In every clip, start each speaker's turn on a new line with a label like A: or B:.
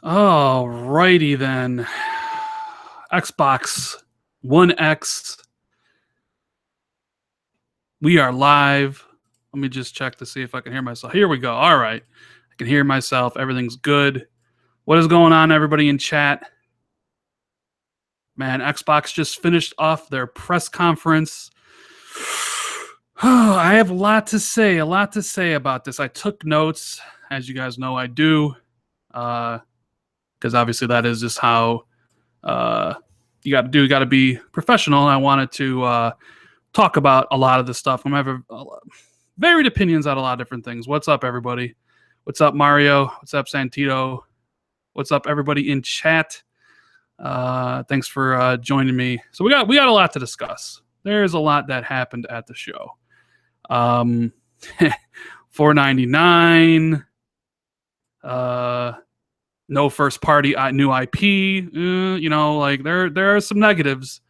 A: All righty then. Xbox One X. We are live. Let me just check to see if I can hear myself. Here we go. All right. I can hear myself. Everything's good. What is going on, everybody in chat? Man, Xbox just finished off their press conference. I have a lot to say about this. I took notes. As you guys know, I do. Because obviously that is just how you got to do. You got to be professional. I wanted to talk about a lot of this stuff. I'm having varied opinions on a lot of different things. What's up, everybody? What's up, Mario? What's up, Santito? What's up, everybody in chat? Thanks for joining me. So we got a lot to discuss. There's a lot that happened at the show. $4.99. No first party new IP. Like there are some negatives.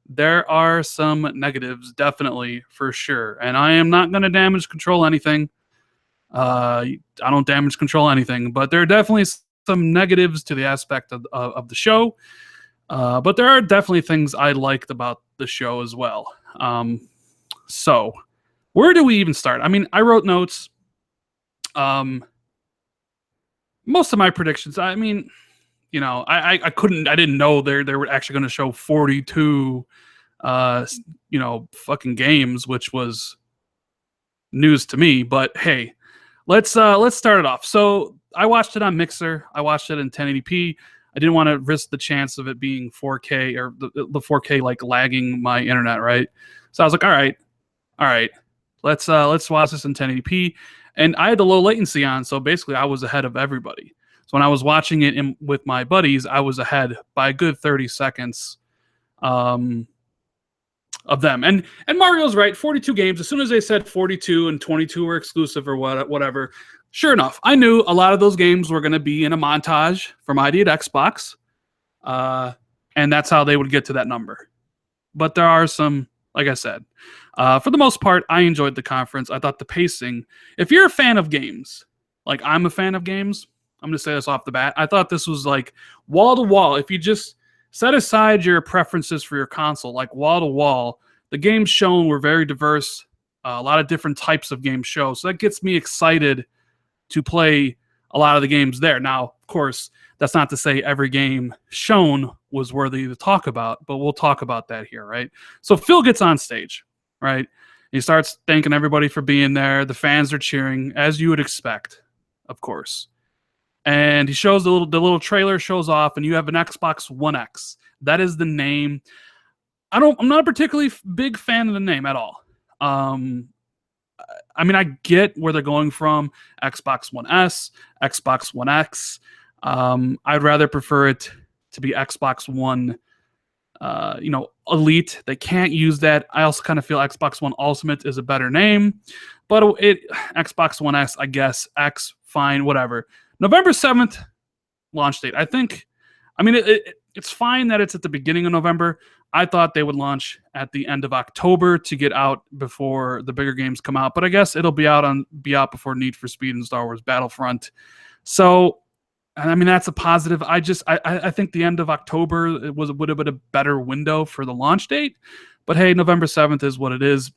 A: There are some negatives, definitely, for sure. And I am not going to damage control anything. I don't damage control anything, but there are definitely some negatives to the aspect of the show. But there are definitely things I liked about the show as well. So where do we even start? I mean, I wrote notes. Most of my predictions, I mean, I didn't know they were actually going to show 42 fucking games, which was news to me. But hey, let's start it off. So I watched it on Mixer. I watched it in 1080p. I didn't want to risk the chance of it being 4K or the 4K like lagging my internet, right? So I was like, all right, let's watch this in 1080p. And I had the low latency on, so basically I was ahead of everybody. So when I was watching it with my buddies, I was ahead by a good 30 seconds of them. And Mario's right, 42 games. As soon as they said 42 and 22 were exclusive or whatever, sure enough, I knew a lot of those games were going to be in a montage from ID at Xbox. And that's how they would get to that number. But there are some, like I said, for the most part, I enjoyed the conference. I thought the pacing, if you're a fan of games, like I'm a fan of games, I'm going to say this off the bat, I thought this was like wall to wall. If you just set aside your preferences for your console, like wall to wall, the games shown were very diverse, a lot of different types of games shown. So that gets me excited to play a lot of the games there. Now, of course, that's not to say every game shown was worthy to talk about, but we'll talk about that here, right? So Phil gets on stage, right? He starts thanking everybody for being there. The fans are cheering, as you would expect, of course. And he shows the little trailer shows off, and you have an Xbox One X. That is the name. I'm not a particularly big fan of the name at all. I mean, I get where they're going from. Xbox One S, Xbox One X. I'd rather prefer it to be Xbox One, Elite. They can't use that. I also kind of feel Xbox One Ultimate is a better name, but Xbox One S, I guess. X, fine, whatever. November 7th launch date. It's fine that it's at the beginning of November. I thought they would launch at the end of October to get out before the bigger games come out, but I guess it'll be out before Need for Speed and Star Wars Battlefront. So, I mean, that's a positive. I think the end of October would have been a better window for the launch date, but hey, November 7th is what it is.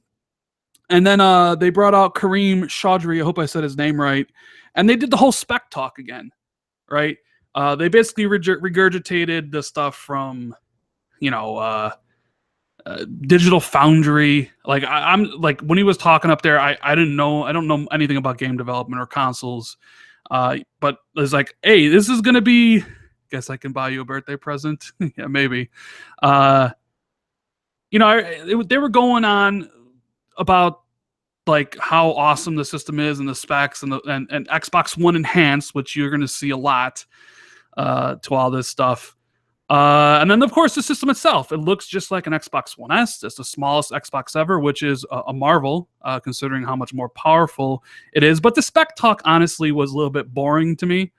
A: And then they brought out Kareem Chaudhry. I hope I said his name right. And they did the whole spec talk again, right? They basically regurgitated the stuff from, Digital Foundry. Like I'm like when he was talking up there, I don't know anything about game development or consoles. But it's like, hey, this is gonna be. Guess I can buy you a birthday present. Yeah, maybe. They were going on about like how awesome the system is and the specs and Xbox One Enhanced, which you're going to see a lot to all this stuff. And then, of course, the system itself. It looks just like an Xbox One S. It's the smallest Xbox ever, which is a marvel, considering how much more powerful it is. But the spec talk, honestly, was a little bit boring to me.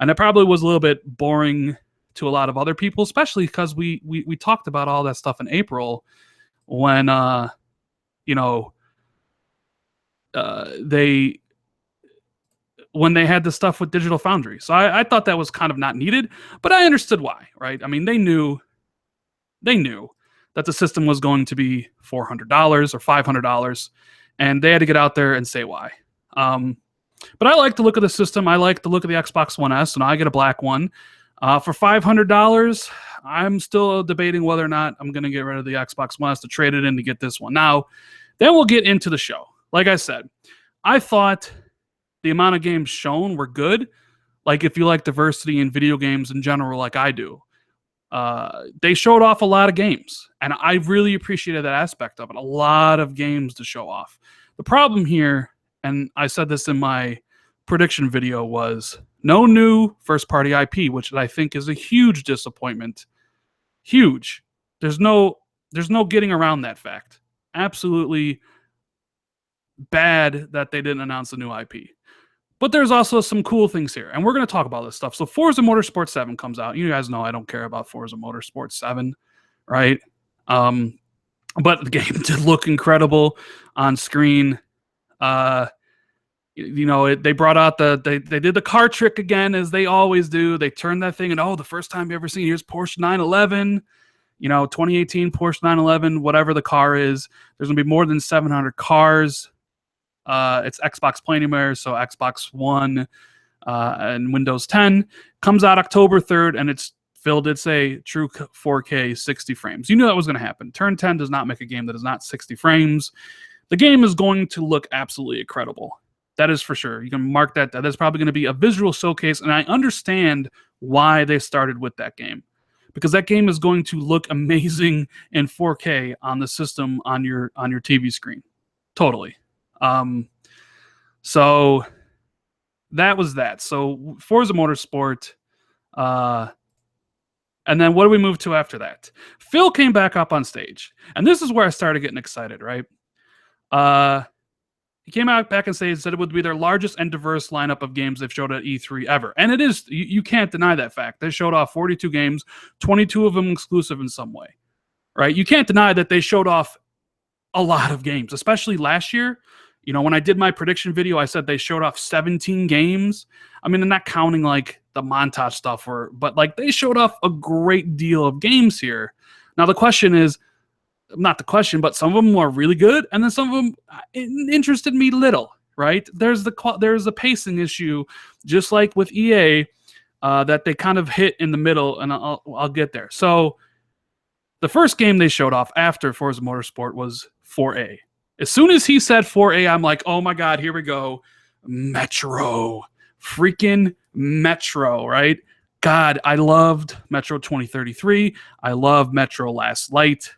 A: And it probably was a little bit boring to a lot of other people, especially because we talked about all that stuff in April when, they when they had the stuff with Digital Foundry. So I thought that was kind of not needed, but I understood why, right? I mean, they knew that the system was going to be $400 or $500, and they had to get out there and say why. But I like the look of the system. I like the look of the Xbox One S, and I get a black one. For $500, I'm still debating whether or not I'm going to get rid of the Xbox One S to trade it in to get this one. Now, then we'll get into the show. Like I said, I thought the amount of games shown were good. Like if you like diversity in video games in general, like I do, they showed off a lot of games, and I really appreciated that aspect of it. A lot of games to show off. The problem here, and I said this in my prediction video, was no new first-party IP, which I think is a huge disappointment. Huge. There's no getting around that fact. Absolutely bad that they didn't announce a new IP. But there's also some cool things here, and we're going to talk about this stuff. So Forza Motorsport 7 comes out. You guys know I don't care about Forza Motorsport 7, right? But the game did look incredible on screen. They brought out they did the car trick again, as they always do. They turned that thing, and the first time you ever seen, here's Porsche 911. 2018 Porsche 911, whatever the car is. There's going to be more than 700 cars. It's Xbox Play Anywhere, so Xbox One and Windows 10. Comes out October 3rd, and it's a true 4K 60 frames. You knew that was going to happen. Turn 10 does not make a game that is not 60 frames. The game is going to look absolutely incredible. That is for sure. You can mark that. That is probably going to be a visual showcase, and I understand why they started with that game. Because that game is going to look amazing in 4K on the system on your TV screen. Totally. So that was that. So Forza Motorsport, and then what do we move to after that? Phil came back up on stage, and this is where I started getting excited, right? He came out back on stage and said it would be their largest and diverse lineup of games they've showed at E3 ever. And it is, you can't deny that fact. They showed off 42 games, 22 of them exclusive in some way, right? You can't deny that they showed off a lot of games, especially last year. When I did my prediction video, I said they showed off 17 games. I mean, I'm not counting like the montage stuff, but like they showed off a great deal of games here. Now the question is, not the question, but some of them were really good, and then some of them interested me little, right? There's a pacing issue, just like with EA, that they kind of hit in the middle, and I'll get there. So the first game they showed off after Forza Motorsport was 4A. As soon as he said 4A, I'm like, oh my God, here we go. Metro. Freaking Metro, right? God, I loved Metro 2033. I love Metro Last Light.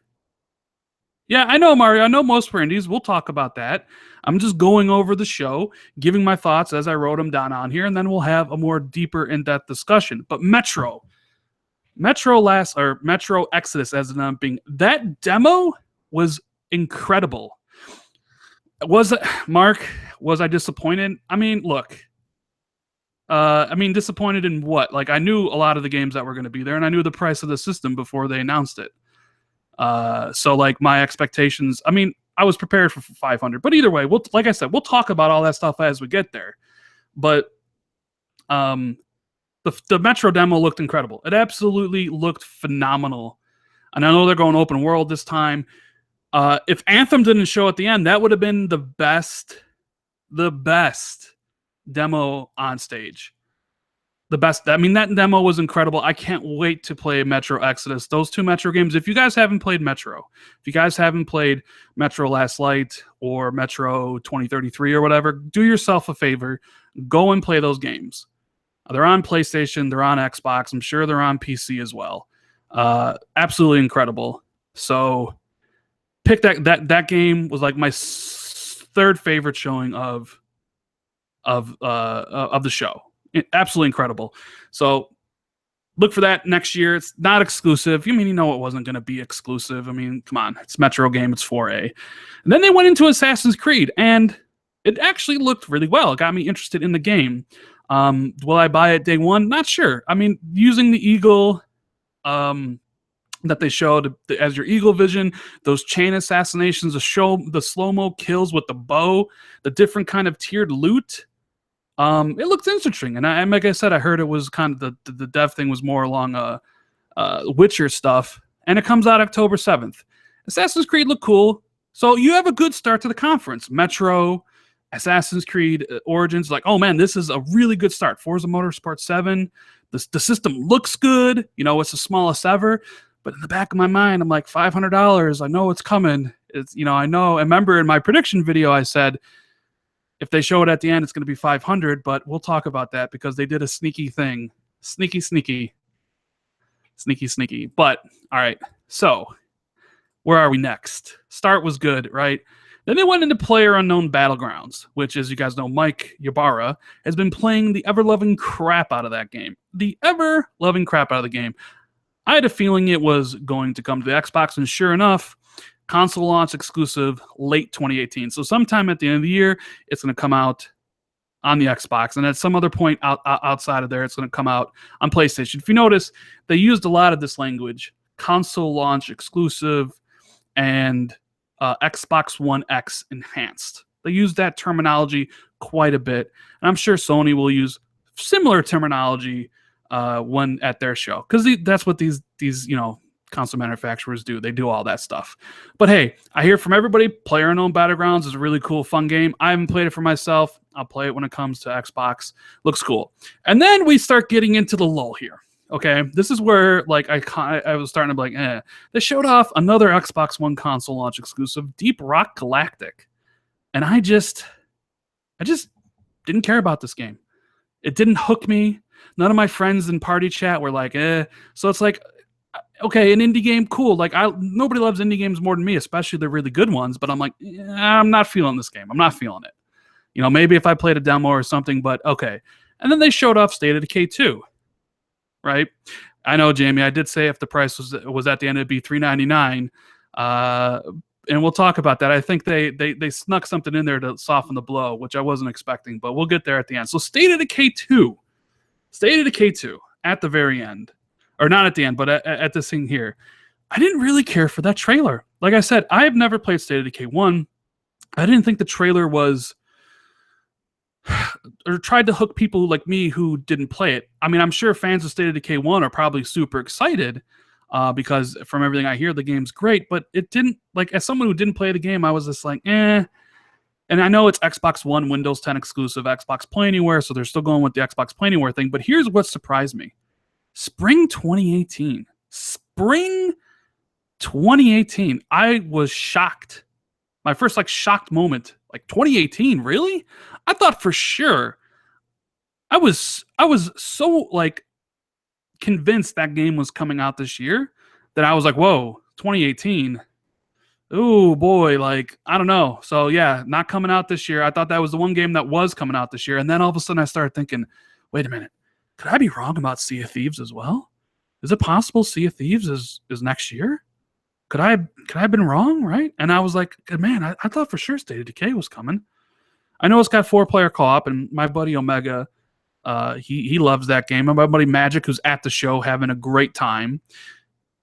A: Yeah, I know, Mario. I know most were indies. We'll talk about that. I'm just going over the show, giving my thoughts as I wrote them down on here, and then we'll have a more deeper, in-depth discussion. But Metro Exodus, as it ended up being, that demo was incredible. Was I disappointed? I mean, look. Disappointed in what? Like, I knew a lot of the games that were going to be there, and I knew the price of the system before they announced it. So like my expectations, I was prepared for 500, but either way, like I said, we'll talk about all that stuff as we get there. But the Metro demo looked incredible. It absolutely looked phenomenal. And I know they're going open world this time. If Anthem didn't show at the end, that would have been the best demo on stage. The best. That demo was incredible. I can't wait to play Metro Exodus. Those two Metro games. If you guys haven't played Metro, if you guys haven't played Metro Last Light or Metro 2033 or whatever, do yourself a favor. Go and play those games. They're on PlayStation. They're on Xbox. I'm sure they're on PC as well. Absolutely incredible. So pick that game was like my third favorite showing of the show. Absolutely incredible. So look for that next year. It's not exclusive. It wasn't going to be exclusive. Come on. It's Metro game. It's 4A. And then they went into Assassin's Creed, and it actually looked really well. It got me interested in the game. Will I buy it day one? Not sure. Using the Eagle that they showed as your Eagle vision, those chain assassinations, the slow-mo kills with the bow, the different kind of tiered loot, It looks interesting, and like I said, I heard it was kind of the dev thing was more along Witcher stuff, and it comes out October 7th. Assassin's Creed looked cool, so you have a good start to the conference. Metro, Assassin's Creed Origins, like, oh man, this is a really good start. Forza Motorsport 7, the system looks good. You know, it's the smallest ever, but in the back of my mind, I'm like, $500. I know it's coming. It's, you know, I know. I remember in my prediction video, I said, if they show it at the end, it's going to be 500, but we'll talk about that because they did a sneaky thing. Sneaky. But, all right, so where are we next? Start was good, right? Then they went into PlayerUnknown Battlegrounds, which, as you guys know, Mike Ybarra has been playing the ever-loving crap out of that game. The ever-loving crap out of the game. I had a feeling it was going to come to the Xbox, and sure enough, console launch exclusive late 2018. So sometime at the end of the year, it's going to come out on the Xbox, and at some other point outside of there, it's going to come out on PlayStation. If you notice, they used a lot of this language, console launch exclusive and Xbox One X enhanced. They use that terminology quite a bit, and I'm sure Sony will use similar terminology when at their show, because that's what these console manufacturers do. They do all that stuff. But hey, I hear from everybody, PlayerUnknown Battlegrounds is a really cool, fun game. I haven't played it for myself. I'll play it when it comes to Xbox. Looks cool. And then we start getting into the lull here. Okay, this is where like I was starting to be like, They showed off another Xbox One console launch exclusive, Deep Rock Galactic, and I just didn't care about this game. It didn't hook me. None of my friends in party chat were like, So it's like, okay, an indie game, cool. Like nobody loves indie games more than me, especially the really good ones. But I'm like, I'm not feeling this game. I'm not feeling it. You know, maybe if I played a demo or something, but okay. And then they showed off State of Decay 2. Right? I know, Jamie, I did say if the price was at the end, it'd be $399. And we'll talk about that. I think they snuck something in there to soften the blow, which I wasn't expecting, but we'll get there at the end. So State of Decay 2. State of Decay 2 at the very end. Or not at the end, but at this thing here. I didn't really care for that trailer. Like I said, I have never played State of Decay 1. I didn't think the trailer was or tried to hook people like me who didn't play it. I mean, I'm sure fans of State of Decay 1 are probably super excited because from everything I hear, the game's great, but it didn't, like, as someone who didn't play the game, I was just like, And I know it's Xbox One, Windows 10 exclusive, Xbox Play Anywhere, so they're still going with the Xbox Play Anywhere thing, but here's what surprised me. Spring 2018. Spring 2018. I was shocked. My first, shocked moment. 2018, really? I thought for sure. I was so, convinced that game was coming out this year that I was like, whoa, 2018. Oh, boy, I don't know. So, yeah, not coming out this year. I thought that was the one game that was coming out this year. And then all of a sudden I started thinking, wait a minute. Could I be wrong about Sea of Thieves as well? Is it possible Sea of Thieves is next year? Could I have been wrong, right? And I was like, man, I thought for sure State of Decay was coming. I know it's got 4-player co-op, and my buddy Omega, he loves that game. And my buddy Magic, who's at the show having a great time,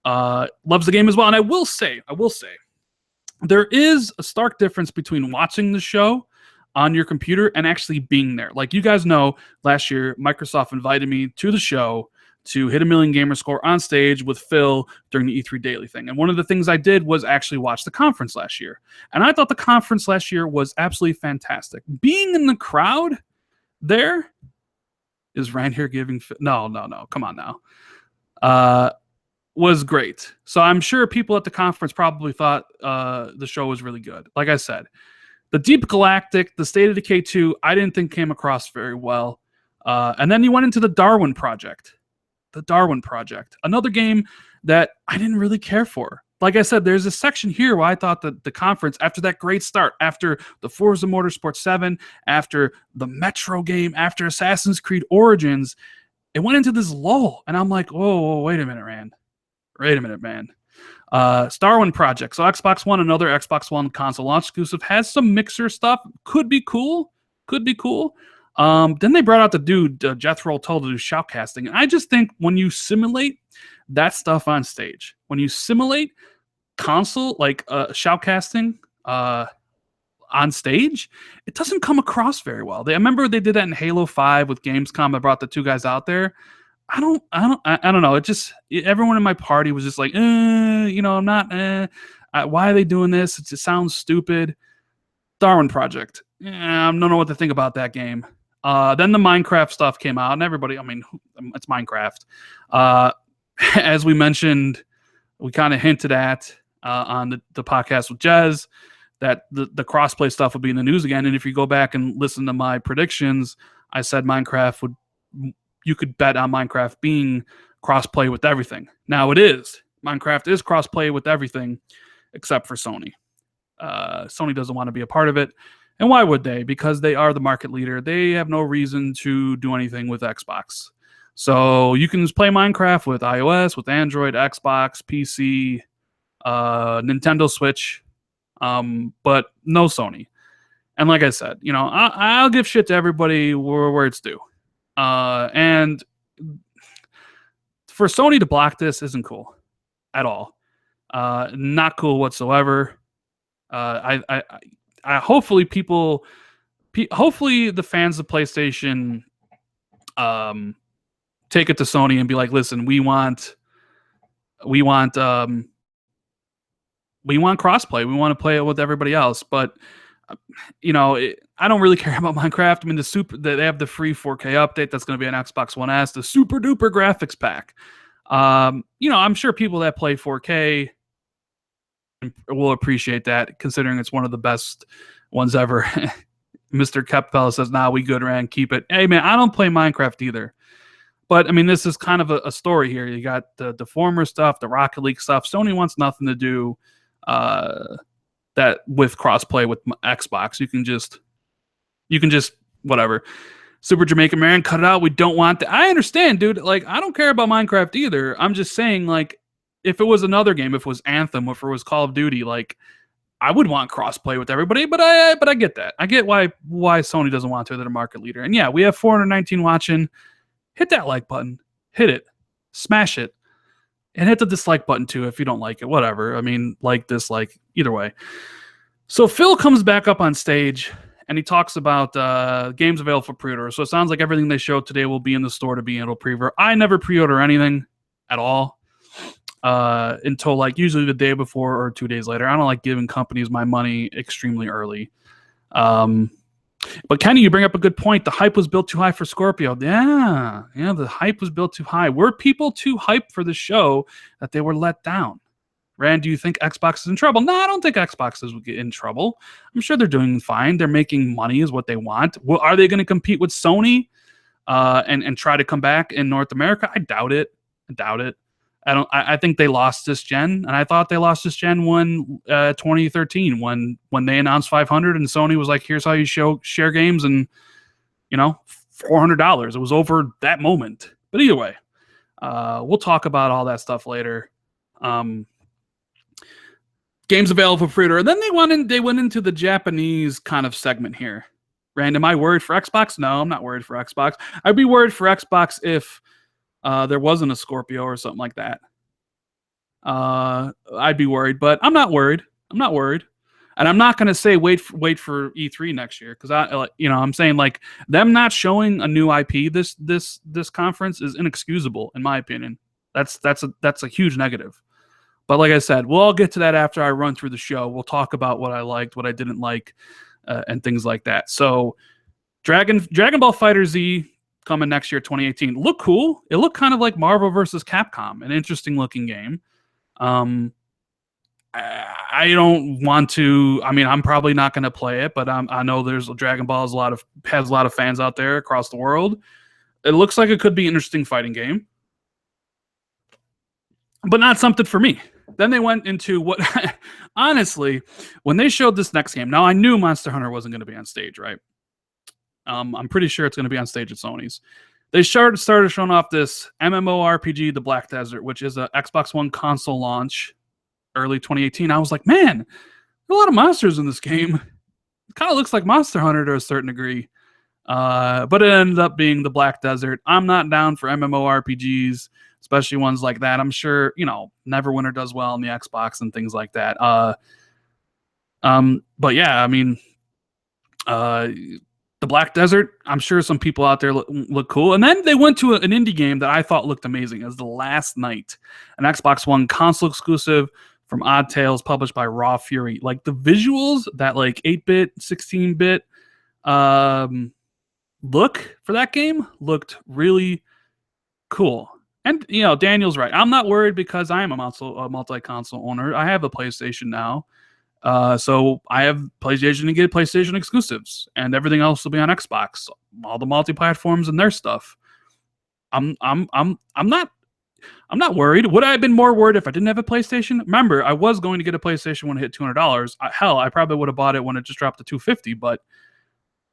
A: loves the game as well. And I will say, there is a stark difference between watching the show on your computer and actually being there. Like you guys know, last year, Microsoft invited me to the show to hit a million gamer score on stage with Phil during the E3 Daily thing. And one of the things I did was actually watch the conference last year. And I thought the conference last year was absolutely fantastic. Being in the crowd there is Rand here giving... No. Come on now. Was great. So I'm sure people at the conference probably thought the show was really good. Like I said, the Deep Galactic, the State of Decay 2, I didn't think came across very well. And then you went into the Darwin Project. The Darwin Project. Another game that I didn't really care for. Like I said, there's a section here where I thought that the conference, after that great start, after the Forza Motorsport 7, after the Metro game, after Assassin's Creed Origins, it went into this lull. And I'm like, whoa, wait a minute, Rand. Wait a minute, man. Darwin Project. So Xbox One, another Xbox One console launch exclusive, has some mixer stuff. Could be cool. Then they brought out the dude, Jethro Tull, to do shoutcasting. And I just think when you simulate that stuff on stage, when you simulate console, shoutcasting, on stage, it doesn't come across very well. I remember they did that in Halo 5 with Gamescom. I brought the two guys out there. I don't know. Everyone in my party was just like, I'm not, why are they doing this? It just sounds stupid. Darwin Project. I don't know what to think about that game. Then the Minecraft stuff came out, and everybody, it's Minecraft. As we mentioned, we kind of hinted at on the podcast with Jez that the crossplay stuff would be in the news again. And if you go back and listen to my predictions, I said you could bet on Minecraft being crossplay with everything. Now it is. Minecraft is crossplay with everything except for Sony. Sony doesn't want to be a part of it. And why would they? Because they are the market leader. They have no reason to do anything with Xbox. So you can just play Minecraft with iOS, with Android, Xbox, PC, Nintendo Switch, but no Sony. And like I said, I'll give shit to everybody where it's due. And for Sony to block this isn't cool at all. Not cool whatsoever. I hopefully hopefully the fans of PlayStation take it to Sony and be like, listen, we want crossplay. We want to play it with everybody else. But I don't really care about Minecraft. They have the free 4K update that's going to be on Xbox One S, the super duper graphics pack. I'm sure people that play 4K will appreciate that, considering it's one of the best ones ever. Mr. Kepfella says, "Nah, we good, Rand. Keep it." Hey, man, I don't play Minecraft either. But, this is kind of a story here. You got the Deformer stuff, the Rocket League stuff. Sony wants nothing to do that with crossplay with Xbox. You can just whatever. Super Jamaican Man, cut it out. We don't want that. I understand, dude. Like, I don't care about Minecraft either. I'm just saying, like, if it was another game, if it was Anthem, if it was Call of Duty, like, I would want crossplay with everybody, but I get that. I get why Sony doesn't want to. They're the market leader. And yeah, we have 419 watching. Hit that like button. Hit it. Smash it. And hit the dislike button too if you don't like it. Whatever. Like, dislike, either way. So Phil comes back up on stage and he talks about games available for pre-order. So it sounds like everything they showed today will be in the store to be able to pre-order. I never pre-order anything at all until like usually the day before or 2 days later. I don't like giving companies my money extremely early. But Kenny, you bring up a good point. The hype was built too high for Scorpio. Yeah, the hype was built too high. Were people too hyped for the show that they were let down? Rand, do you think Xbox is in trouble? No, I don't think Xbox is in trouble. I'm sure they're doing fine. They're making money is what they want. Well, are they going to compete with Sony and try to come back in North America? I doubt it. I think they lost this gen, and I thought they lost this gen when 2013 when they announced 500 and Sony was like, here's how you share games, and $400. It was over that moment. But either way, we'll talk about all that stuff later. Games available for pre-order. Then they went into the Japanese kind of segment here. Rand, am I worried for Xbox? No, I'm not worried for Xbox. I'd be worried for Xbox if there wasn't a Scorpio or something like that. I'd be worried, but I'm not worried. And I'm not going to say wait for E3 next year, because I'm saying, like, them not showing a new IP this conference is inexcusable in my opinion. That's a huge negative. But like I said, we'll all get to that after I run through the show. We'll talk about what I liked, what I didn't like, and things like that. So Dragon Ball FighterZ coming next year, 2018. Look cool. It looked kind of like Marvel versus Capcom, an interesting looking game. I don't want to. I'm probably not going to play it, but I know there's Dragon Ball has a lot of fans out there across the world. It looks like it could be an interesting fighting game, but not something for me. Then they went into what, honestly, when they showed this next game. Now I knew Monster Hunter wasn't going to be on stage, right? I'm pretty sure it's going to be on stage at Sony's. They started showing off this MMORPG, The Black Desert, which is a Xbox One console launch, early 2018. I was like, man, there are a lot of monsters in this game. It kind of looks like Monster Hunter to a certain degree. But it ended up being The Black Desert. I'm not down for MMORPGs, especially ones like that. I'm sure, Neverwinter does well on the Xbox and things like that. But yeah, Uh, the Black Desert, I'm sure some people out there look cool. And then they went to an indie game that I thought looked amazing as The Last Night, an Xbox One console exclusive from Odd Tales, published by Raw Fury. Like the visuals, that like 8-bit, 16-bit look for that game looked really cool. And Daniel's right. I'm not worried because I am a multi-console owner. I have a PlayStation now. So I have PlayStation to get PlayStation exclusives, and everything else will be on Xbox. All the multi-platforms and their stuff. I'm not worried. Would I have been more worried if I didn't have a PlayStation? Remember, I was going to get a PlayStation when it hit $200. Hell, I probably would have bought it when it just dropped to $250. But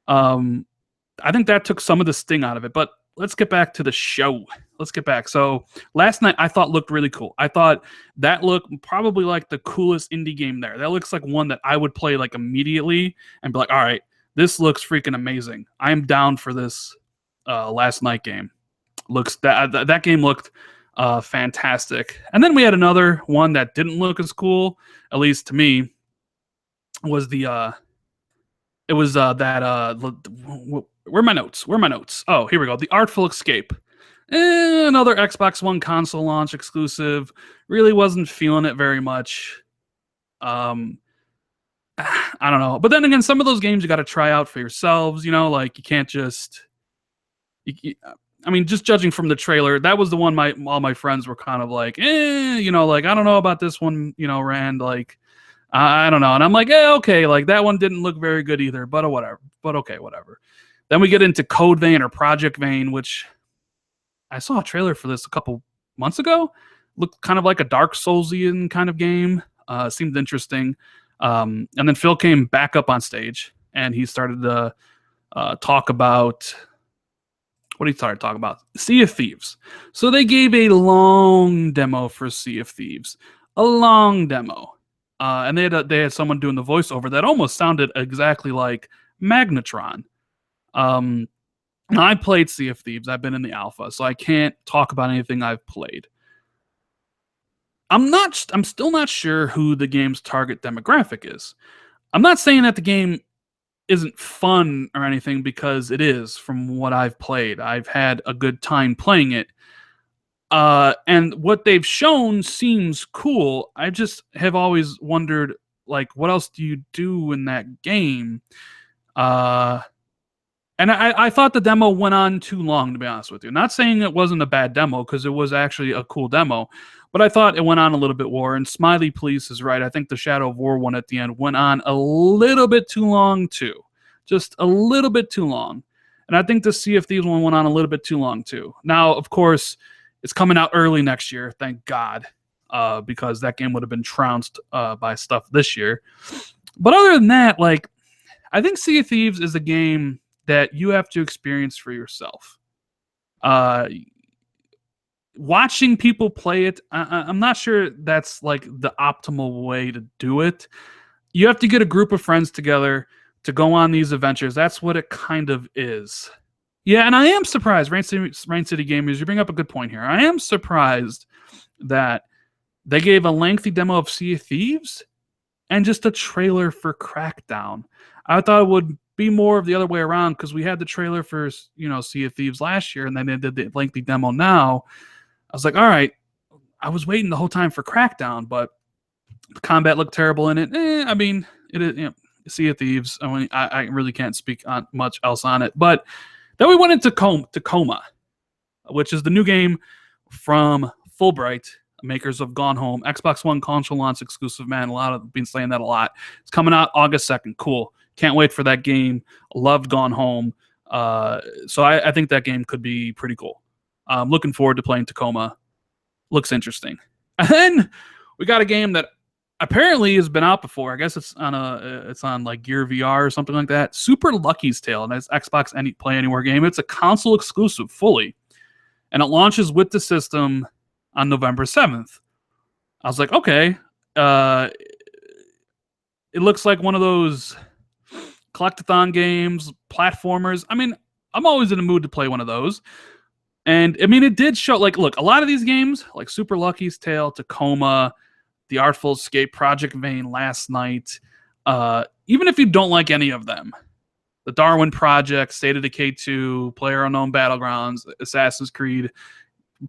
A: I think that took some of the sting out of it. But let's get back to the show. Let's get back. So Last Night I thought looked really cool. I thought that looked probably like the coolest indie game there. That looks like one that I would play like immediately and be like, all right, this looks freaking amazing. I am down for this Last Night game. That game looked fantastic. And then we had another one that didn't look as cool, at least to me, was where are my notes? Oh, here we go. The Artful Escape. Another Xbox One console launch exclusive. Really wasn't feeling it very much. I don't know. But then again, some of those games you got to try out for yourselves. Like you can't just... just judging from the trailer, that was the one all my friends were kind of like, like, I don't know about this one, Rand, like, I don't know. And I'm like, okay, like that one didn't look very good either, but whatever. But okay, whatever. Then we get into Code Vein or Project Vein, which I saw a trailer for this a couple months ago. Looked kind of like a Dark Soulsian kind of game. Seemed interesting. And then Phil came back up on stage and he started to talk about... What he started talking about? Sea of Thieves. So they gave a long demo for Sea of Thieves. A long demo. And they had someone doing the voiceover that almost sounded exactly like Magnetron. I played Sea of Thieves. I've been in the alpha, so I can't talk about anything I've played. I'm still not sure who the game's target demographic is. I'm not saying that the game isn't fun or anything, because it is. From what I've played, I've had a good time playing it. And what they've shown seems cool. I just have always wondered, like, what else do you do in that game? And I thought the demo went on too long, to be honest with you. Not saying it wasn't a bad demo, because it was actually a cool demo, but I thought it went on a little bit more. And Smiley Police is right. I think the Shadow of War one at the end went on a little bit too long too. Just a little bit too long. And I think the Sea of Thieves one went on a little bit too long too. Now, of course, it's coming out early next year, thank God, because that game would have been trounced by stuff this year. But other than that, like, I think Sea of Thieves is a game that you have to experience for yourself. Watching people play it, I'm not sure that's like the optimal way to do it. You have to get a group of friends together to go on these adventures. That's what it kind of is. Yeah, and I am surprised, Rain City Gamers, you bring up a good point here. I am surprised that they gave a lengthy demo of Sea of Thieves and just a trailer for Crackdown. I thought it would be more of the other way around, because we had the trailer for Sea of Thieves last year, and then they did the lengthy demo now. I was like, all right, I was waiting the whole time for Crackdown, but the combat looked terrible in it. It is, Sea of Thieves. I really can't speak on much else on it. But then we went into Tacoma, which is the new game from Fulbright, makers of Gone Home, Xbox One console launch exclusive. Man, a lot of been saying that a lot. It's coming out August 2nd. Cool. Can't wait for that game. Loved Gone Home. So I think that game could be pretty cool. I'm looking forward to playing Tacoma. Looks interesting. And then we got a game that apparently has been out before. I guess it's on like Gear VR or something like that. Super Lucky's Tale, and it's Xbox Play Anywhere game. It's a console exclusive fully, and it launches with the system on November 7th. I was like, okay. It looks like one of those collectathon games, platformers. I'm always in the mood to play one of those. And it did show, like, look, a lot of these games, like Super Lucky's Tale, Tacoma, The Artful Escape, Project Vein, Last Night, even if you don't like any of them, the Darwin Project, State of Decay 2, PlayerUnknown Battlegrounds, Assassin's Creed,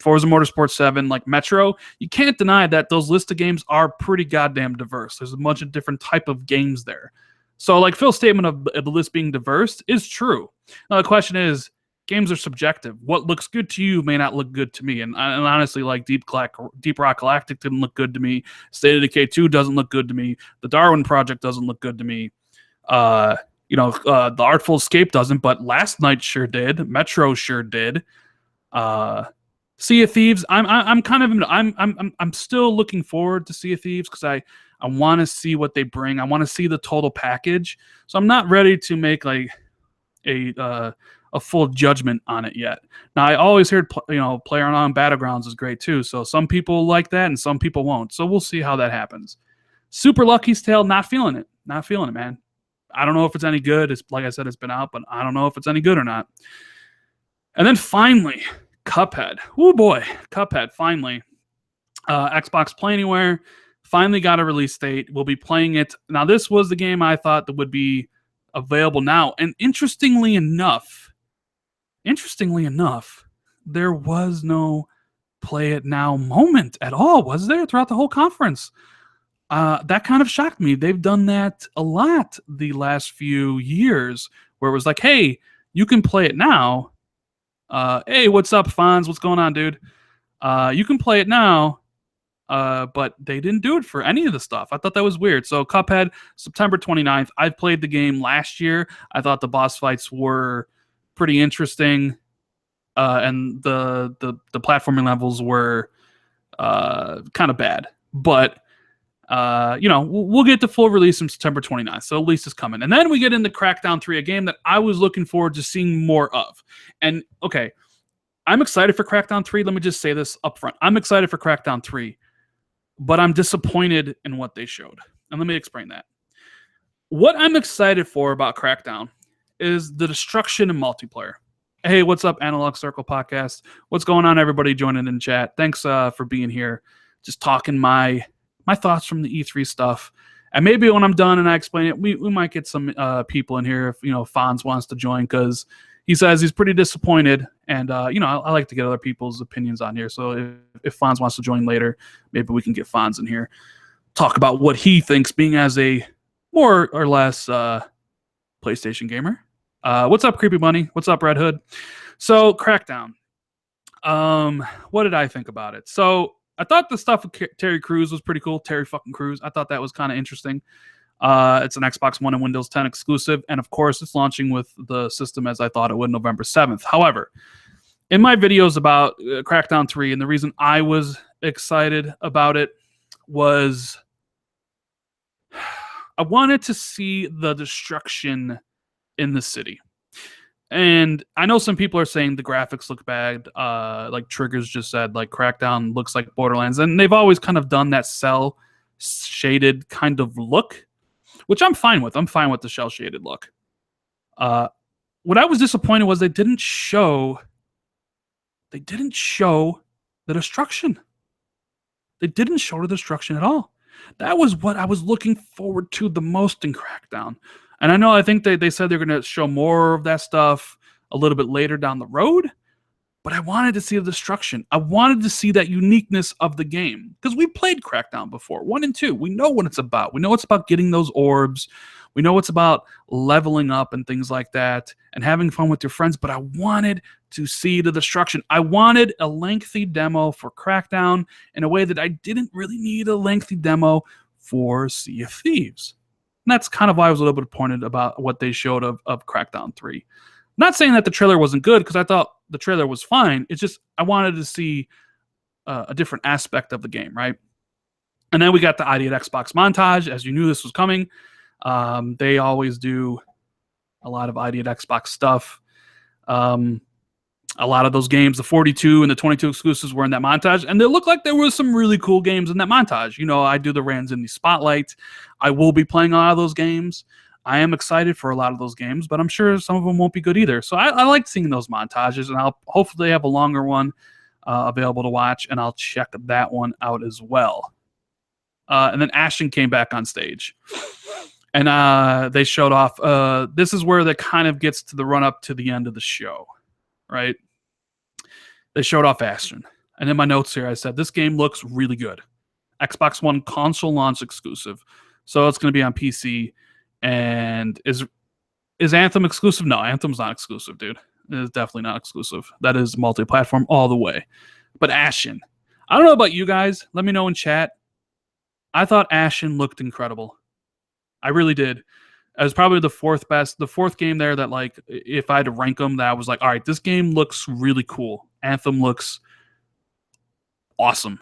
A: Forza Motorsport 7, like Metro, you can't deny that those list of games are pretty goddamn diverse. There's a bunch of different type of games there. So like Phil's statement of the list being diverse is true. Now the question is, games are subjective. What looks good to you may not look good to me. And honestly, like Deep Rock Galactic didn't look good to me. State of Decay 2 doesn't look good to me. The Darwin Project doesn't look good to me. The Artful Escape doesn't, but Last Night sure did. Metro sure did. Sea of Thieves, I'm still looking forward to Sea of Thieves because I want to see what they bring. I want to see the total package. So I'm not ready to make like a full judgment on it yet. Now I always heard PlayerUnknown Battlegrounds is great too. So some people like that and some people won't. So we'll see how that happens. Super Lucky's Tale, not feeling it, man. I don't know if it's any good. It's like I said, it's been out, but I don't know if it's any good or not. And then finally, Cuphead. Oh boy, Cuphead, finally. Xbox Play Anywhere finally got a release date. We'll be playing it. Now, this was the game I thought that would be available now. And interestingly enough, there was no play it now moment at all, was there, throughout the whole conference? That kind of shocked me. They've done that a lot the last few years where it was like, hey, you can play it now. Hey, what's up, Fonz? What's going on, dude? You can play it now, but they didn't do it for any of the stuff. I thought that was weird. So Cuphead, September 29th. I played the game last year. I thought the boss fights were pretty interesting, and the platforming levels were kind of bad. But we'll get the full release on September 29th, so at least it's coming. And then we get into Crackdown 3, a game that I was looking forward to seeing more of. And, okay, I'm excited for Crackdown 3. Let me just say this up front. I'm excited for Crackdown 3, but I'm disappointed in what they showed. And let me explain that. What I'm excited for about Crackdown is the destruction in multiplayer. Hey, what's up, Analog Circle Podcast? What's going on, everybody joining in chat? Thanks for being here. Just talking my thoughts from the E3 stuff. And maybe when I'm done and I explain it, we might get some people in here if, Fonz wants to join, because he says he's pretty disappointed. And, I like to get other people's opinions on here. So if Fonz wants to join later, maybe we can get Fonz in here, talk about what he thinks, being as a more or less PlayStation gamer. What's up, Creepy Bunny? What's up, Red Hood? So, Crackdown. What did I think about it? So, I thought the stuff with Terry Crews was pretty cool. Terry fucking Crews. I thought that was kind of interesting. It's an Xbox One and Windows 10 exclusive. And of course, it's launching with the system as I thought it would, November 7th. However, in my videos about Crackdown 3, and the reason I was excited about it was I wanted to see the destruction in the city. And I know some people are saying the graphics look bad. Like Triggers just said, like Crackdown looks like Borderlands. And they've always kind of done that cell shaded kind of look, which I'm fine with. I'm fine with the cell shaded look. What I was disappointed was they didn't show the destruction. They didn't show the destruction at all. That was what I was looking forward to the most in Crackdown. And I think they said they're going to show more of that stuff a little bit later down the road. But I wanted to see the destruction. I wanted to see that uniqueness of the game. Because we played Crackdown before, 1 and 2. We know what it's about. We know it's about getting those orbs. We know it's about leveling up and things like that and having fun with your friends. But I wanted to see the destruction. I wanted a lengthy demo for Crackdown in a way that I didn't really need a lengthy demo for Sea of Thieves. And that's kind of why I was a little bit pointed about what they showed of Crackdown 3. Not saying that the trailer wasn't good, because I thought the trailer was fine. It's just I wanted to see a different aspect of the game, right? And then we got the ID at Xbox montage, as you knew this was coming. They always do a lot of ID at Xbox stuff. A lot of those games, the 42 and the 22 exclusives, were in that montage, and it looked like there was some really cool games in that montage. I do the Rans in the Spotlight. I will be playing a lot of those games. I am excited for a lot of those games, but I'm sure some of them won't be good either. So I like seeing those montages, and I'll hopefully have a longer one available to watch, and I'll check that one out as well. And then Ashton came back on stage. And they showed off. This is where that kind of gets to the run up to the end of the show, right? They showed off Ashen. And in my notes here, I said, this game looks really good. Xbox One console launch exclusive. So it's going to be on PC. And is Anthem exclusive? No, Anthem's not exclusive, dude. It is definitely not exclusive. That is multi-platform all the way. But Ashen. I don't know about you guys. Let me know in chat. I thought Ashen looked incredible. I really did. It was probably the fourth game there that, like, if I had to rank them, that I was like, all right, this game looks really cool. Anthem looks awesome.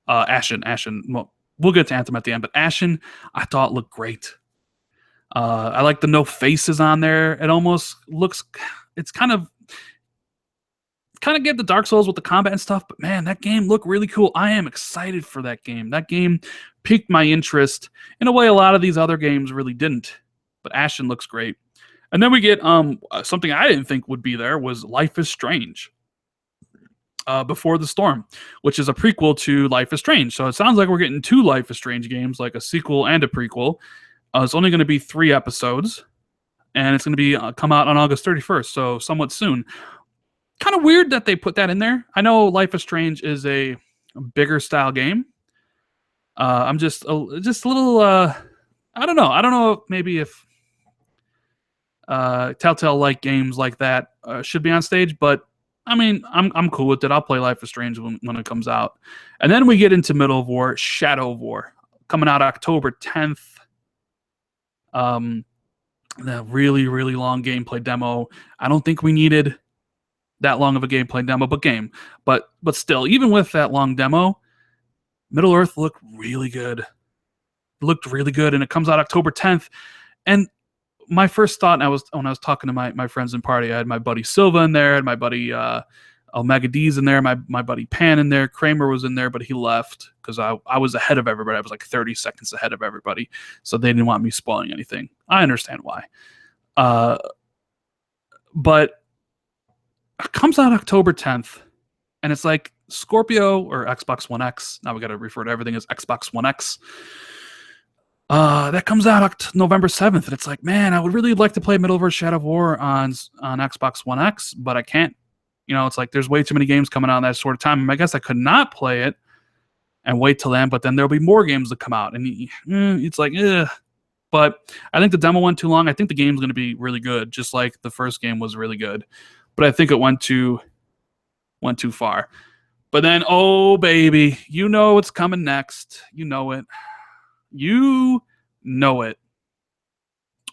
A: Ashen. Well, we'll get to Anthem at the end, but Ashen, I thought looked great. I like the no faces on there. It almost looks, it's kind of get the Dark Souls with the combat and stuff, but man, that game looked really cool. I am excited for that game. That game piqued my interest in a way a lot of these other games really didn't. But Ashen looks great. And then we get something I didn't think would be there was Life is Strange. Before the Storm, which is a prequel to Life is Strange. So it sounds like we're getting 2 Life is Strange games, like a sequel and a prequel. It's only going to be 3 episodes, and it's going to be come out on August 31st, so somewhat soon. Kind of weird that they put that in there. I know Life is Strange is a bigger style game. I'm just a little. I don't know. Maybe if Telltale like games like that should be on stage, but I mean, I'm cool with it. I'll play Life is Strange when it comes out. And then we get into Middle of War, Shadow of War, coming out October 10th. The really, really long gameplay demo. I don't think we needed that long of a gameplay demo, but still, even with that long demo, Middle Earth looked really good. It looked really good, and it comes out October 10th. And my first thought, when I was talking to my friends in party, I had my buddy Silva in there, I had my buddy Omega D's in there, my buddy Pan in there, Kramer was in there, but he left because I was ahead of everybody. I was like 30 seconds ahead of everybody, so they didn't want me spoiling anything. I understand why. But it comes out October 10th, and it's like Scorpio or Xbox One X. Now we got to refer to everything as Xbox One X. That comes out November 7th, and it's like, man, I would really like to play Middle of Earth Shadow of War on Xbox One X, but I can't. You know, it's like there's way too many games coming out in that sort of time. I guess I could not play it and wait till then, but then there'll be more games that come out, and it's like, But I think the demo went too long. I think the game's going to be really good, just like the first game was really good. But I think it went too far. But then, oh baby, you know what's coming next. You know it. You know it.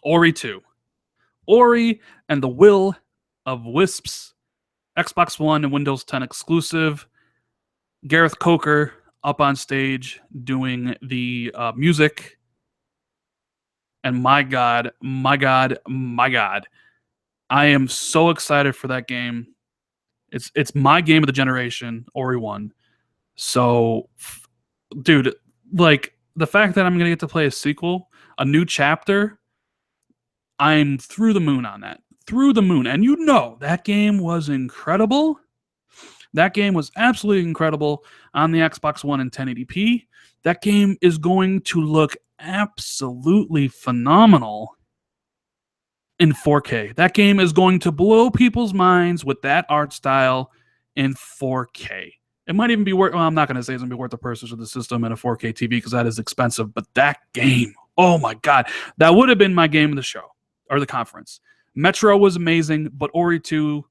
A: Ori 2. Ori and the Will of Wisps. Xbox One and Windows 10 exclusive. Gareth Coker up on stage doing the music. And my God. I am so excited for that game. It's my game of the generation, Ori 1. So, dude, like, the fact that I'm going to get to play a sequel, a new chapter, I'm through the moon on that. Through the moon. And you know, that game was incredible. That game was absolutely incredible on the Xbox One in 1080p. That game is going to look absolutely phenomenal in 4K. That game is going to blow people's minds with that art style in 4K. It might even be worth, well, I'm not going to say it's going to be worth the purchase of the system and a 4K TV because that is expensive, but that game, oh my God, that would have been my game of the show or the conference. Metro was amazing, but Ori 2,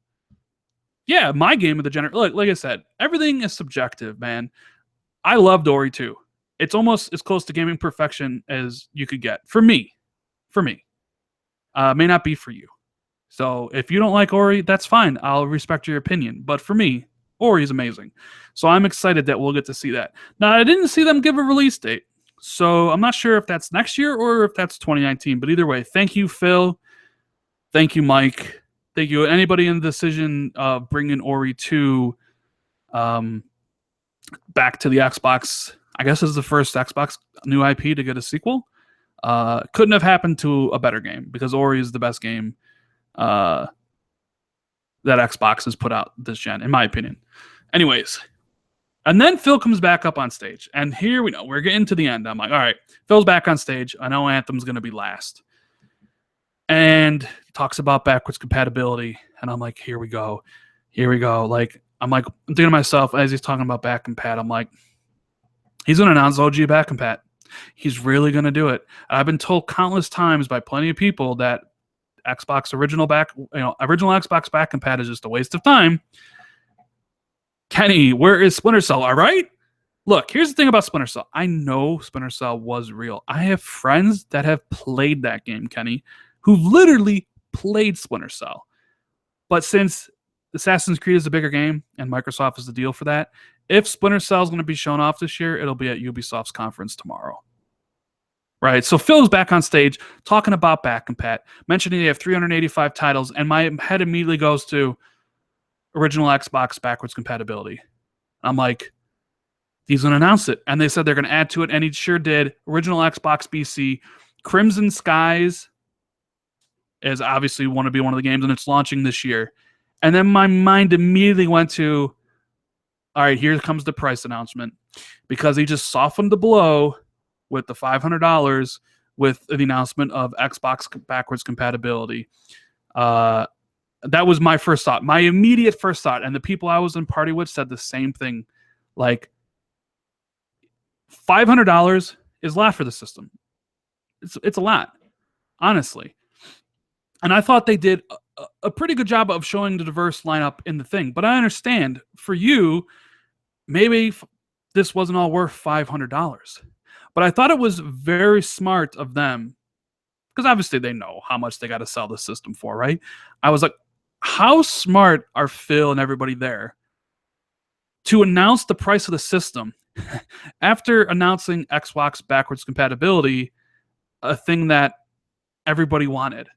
A: yeah, my game of the generation. Look, like I said, everything is subjective, man. I loved Ori 2. It's almost as close to gaming perfection as you could get. For me. May not be for you. So if you don't like Ori, that's fine. I'll respect your opinion. But for me, Ori is amazing. So I'm excited that we'll get to see that. Now, I didn't see them give a release date. So I'm not sure if that's next year or if that's 2019. But either way, thank you, Phil. Thank you, Mike. Thank you. Anybody in the decision of bringing Ori 2 back to the Xbox, I guess is the first Xbox new IP to get a sequel. Couldn't have happened to a better game because Ori is the best game that Xbox has put out this gen, in my opinion. Anyways, And then Phil comes back up on stage. And here we know, we're getting to the end. I'm like, all right, Phil's back on stage. I know Anthem's going to be last. And he talks about backwards compatibility. And I'm like, here we go. Here we go. Like, I'm thinking to myself, as he's talking about back compat, I'm like, he's going to announce OG back compat. He's really going to do it. And I've been told countless times by plenty of people that original Xbox back compat is just a waste of time. Kenny, where is Splinter Cell? All right. Look, here's the thing about Splinter Cell. I know Splinter Cell was real. I have friends that have played that game, Kenny, who literally played Splinter Cell. But since Assassin's Creed is a bigger game and Microsoft is the deal for that, if Splinter Cell is going to be shown off this year, it'll be at Ubisoft's conference tomorrow. Right? So Phil's back on stage talking about back compat, mentioning they have 385 titles, and my head immediately goes to original Xbox backwards compatibility. I'm like, he's going to announce it. And they said they're going to add to it, and he sure did. Original Xbox BC. Crimson Skies is obviously want to be one of the games, and it's launching this year. And then my mind immediately went to, all right, here comes the price announcement, because he just softened the blow with the $500 with the announcement of Xbox backwards compatibility. That was my first thought, my immediate first thought. And the people I was in party with said the same thing. Like, $500 is a lot for the system. It's a lot, honestly. And I thought they did a pretty good job of showing the diverse lineup in the thing. But I understand, for you, maybe this wasn't all worth $500. But I thought it was very smart of them, because obviously they know how much they got to sell the system for, right? I was like, how smart are Phil and everybody there to announce the price of the system after announcing Xbox backwards compatibility, a thing that everybody wanted?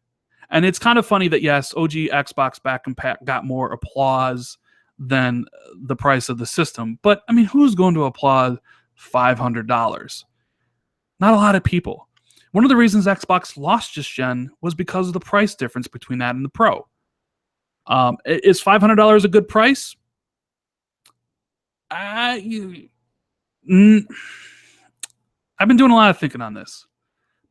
A: And it's kind of funny that, yes, OG Xbox back compat got more applause than the price of the system. But, I mean, who's going to applaud $500? Not a lot of people. One of the reasons Xbox lost this gen was because of the price difference between that and the Pro. Is $500 a good price? I've been doing a lot of thinking on this.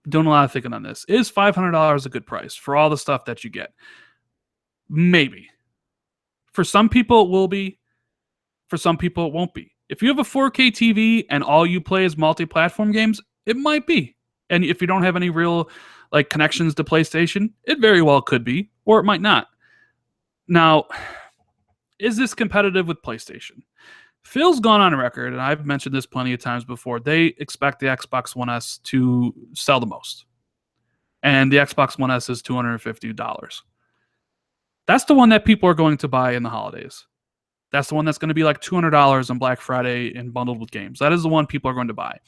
A: Is $500 a good price for all the stuff that you get? Maybe. For some people it will be. For some people it won't be. If you have a 4K TV and all you play is multi-platform games, it might be. And if you don't have any real connections to PlayStation, it very well could be, or it might not. Now, is this competitive with PlayStation? Phil's gone on record, and I've mentioned this plenty of times before, they expect the Xbox One S to sell the most. And the Xbox One S is $250. That's the one that people are going to buy in the holidays. That's the one that's going to be like $200 on Black Friday and bundled with games. That is the one people are going to buy.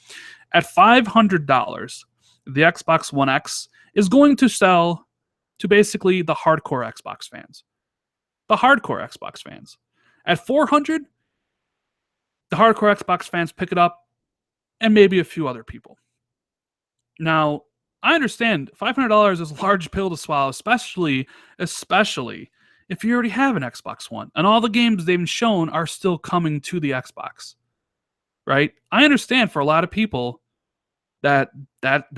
A: At $500, the Xbox One X is going to sell to basically the hardcore Xbox fans. The hardcore Xbox fans. At $400, the hardcore Xbox fans pick it up, and maybe a few other people. Now, I understand $500 is a large pill to swallow, especially if you already have an Xbox One, and all the games they've shown are still coming to the Xbox. Right? I understand for a lot of people that